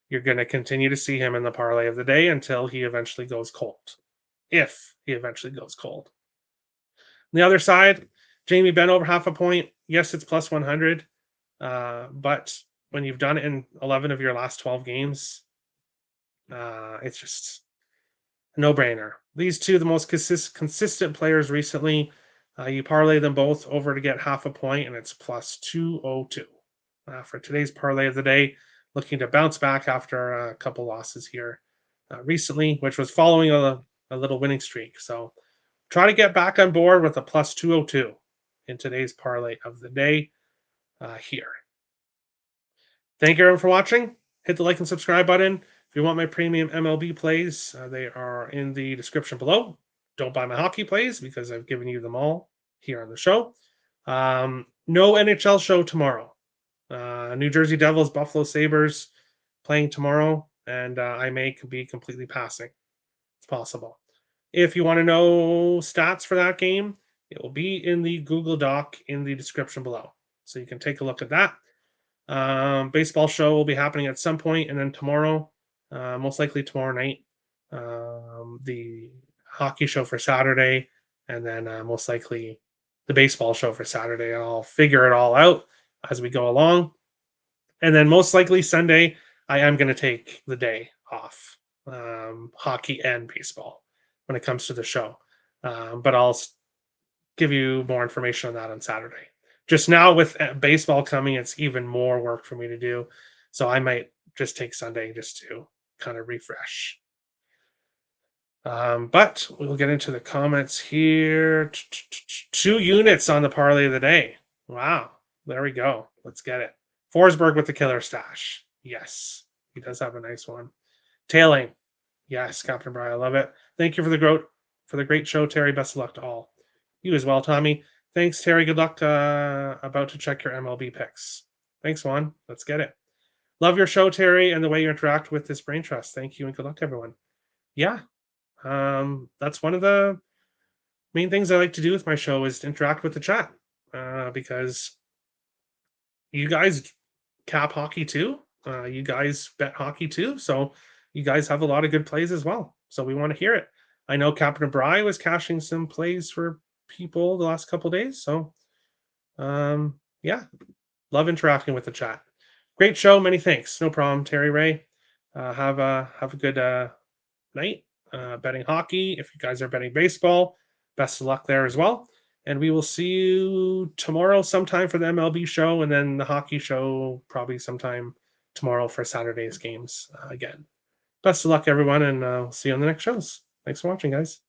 you're going to continue to see him in the parlay of the day until he eventually goes cold. If he eventually goes cold. On the other side, Jamie Benn over half a point. Yes, it's plus 100. But when you've done it in 11 of your last 12 games, it's just a no-brainer. These two, the most consistent players recently, you parlay them both over to get half a point, and it's plus 202. For today's parlay of the day, looking to bounce back after a couple losses here recently, which was following a little winning streak. So try to get back on board with a plus 202 in today's parlay of the day here. Thank you everyone for watching. Hit the like and subscribe button. If you want my premium MLB plays, they are in the description below. Don't buy my hockey plays because I've given you them all here on the show. No NHL show tomorrow. New Jersey Devils, Buffalo Sabres playing tomorrow, and I may be completely passing. It's possible. If you want to know stats for that game, it will be in the Google Doc in the description below. So you can take a look at that. Baseball show will be happening at some point, and then tomorrow, most likely tomorrow night, the hockey show for Saturday, and then most likely the baseball show for Saturday. I'll figure it all out as we go along. And then most likely Sunday, I am going to take the day off, hockey and baseball when it comes to the show. But I'll give you more information on that on Saturday. Just now with baseball coming, it's even more work for me to do. So I might just take Sunday just to kind of refresh. But we'll get into the comments here. 2 units on the parlay of the day. Wow. There we go. Let's get it. Forsberg with the killer stash. Yes. He does have a nice one. Tailing. Yes, Captain Brian. I love it. Thank you for the great show, Terry. Best of luck to all. You as well, Tommy. Thanks, Terry. Good luck. About to check your MLB picks. Thanks, Juan. Let's get it. Love your show, Terry, and the way you interact with this brain trust. Thank you and good luck, everyone. Yeah, that's one of the main things I like to do with my show is to interact with the chat, because you guys cap hockey too. You guys bet hockey too, so you guys have a lot of good plays as well. So we want to hear it. I know Captain Bry was cashing some plays for people the last couple days, so yeah, love interacting with the chat. Great show, many thanks. No problem, Terry Ray. Have a good night betting hockey. If you guys are betting baseball, best of luck there as well. And we will see you tomorrow sometime for the MLB show, and then the hockey show probably sometime tomorrow for Saturday's games again. Best of luck, everyone, and see you on the next shows. Thanks for watching, guys.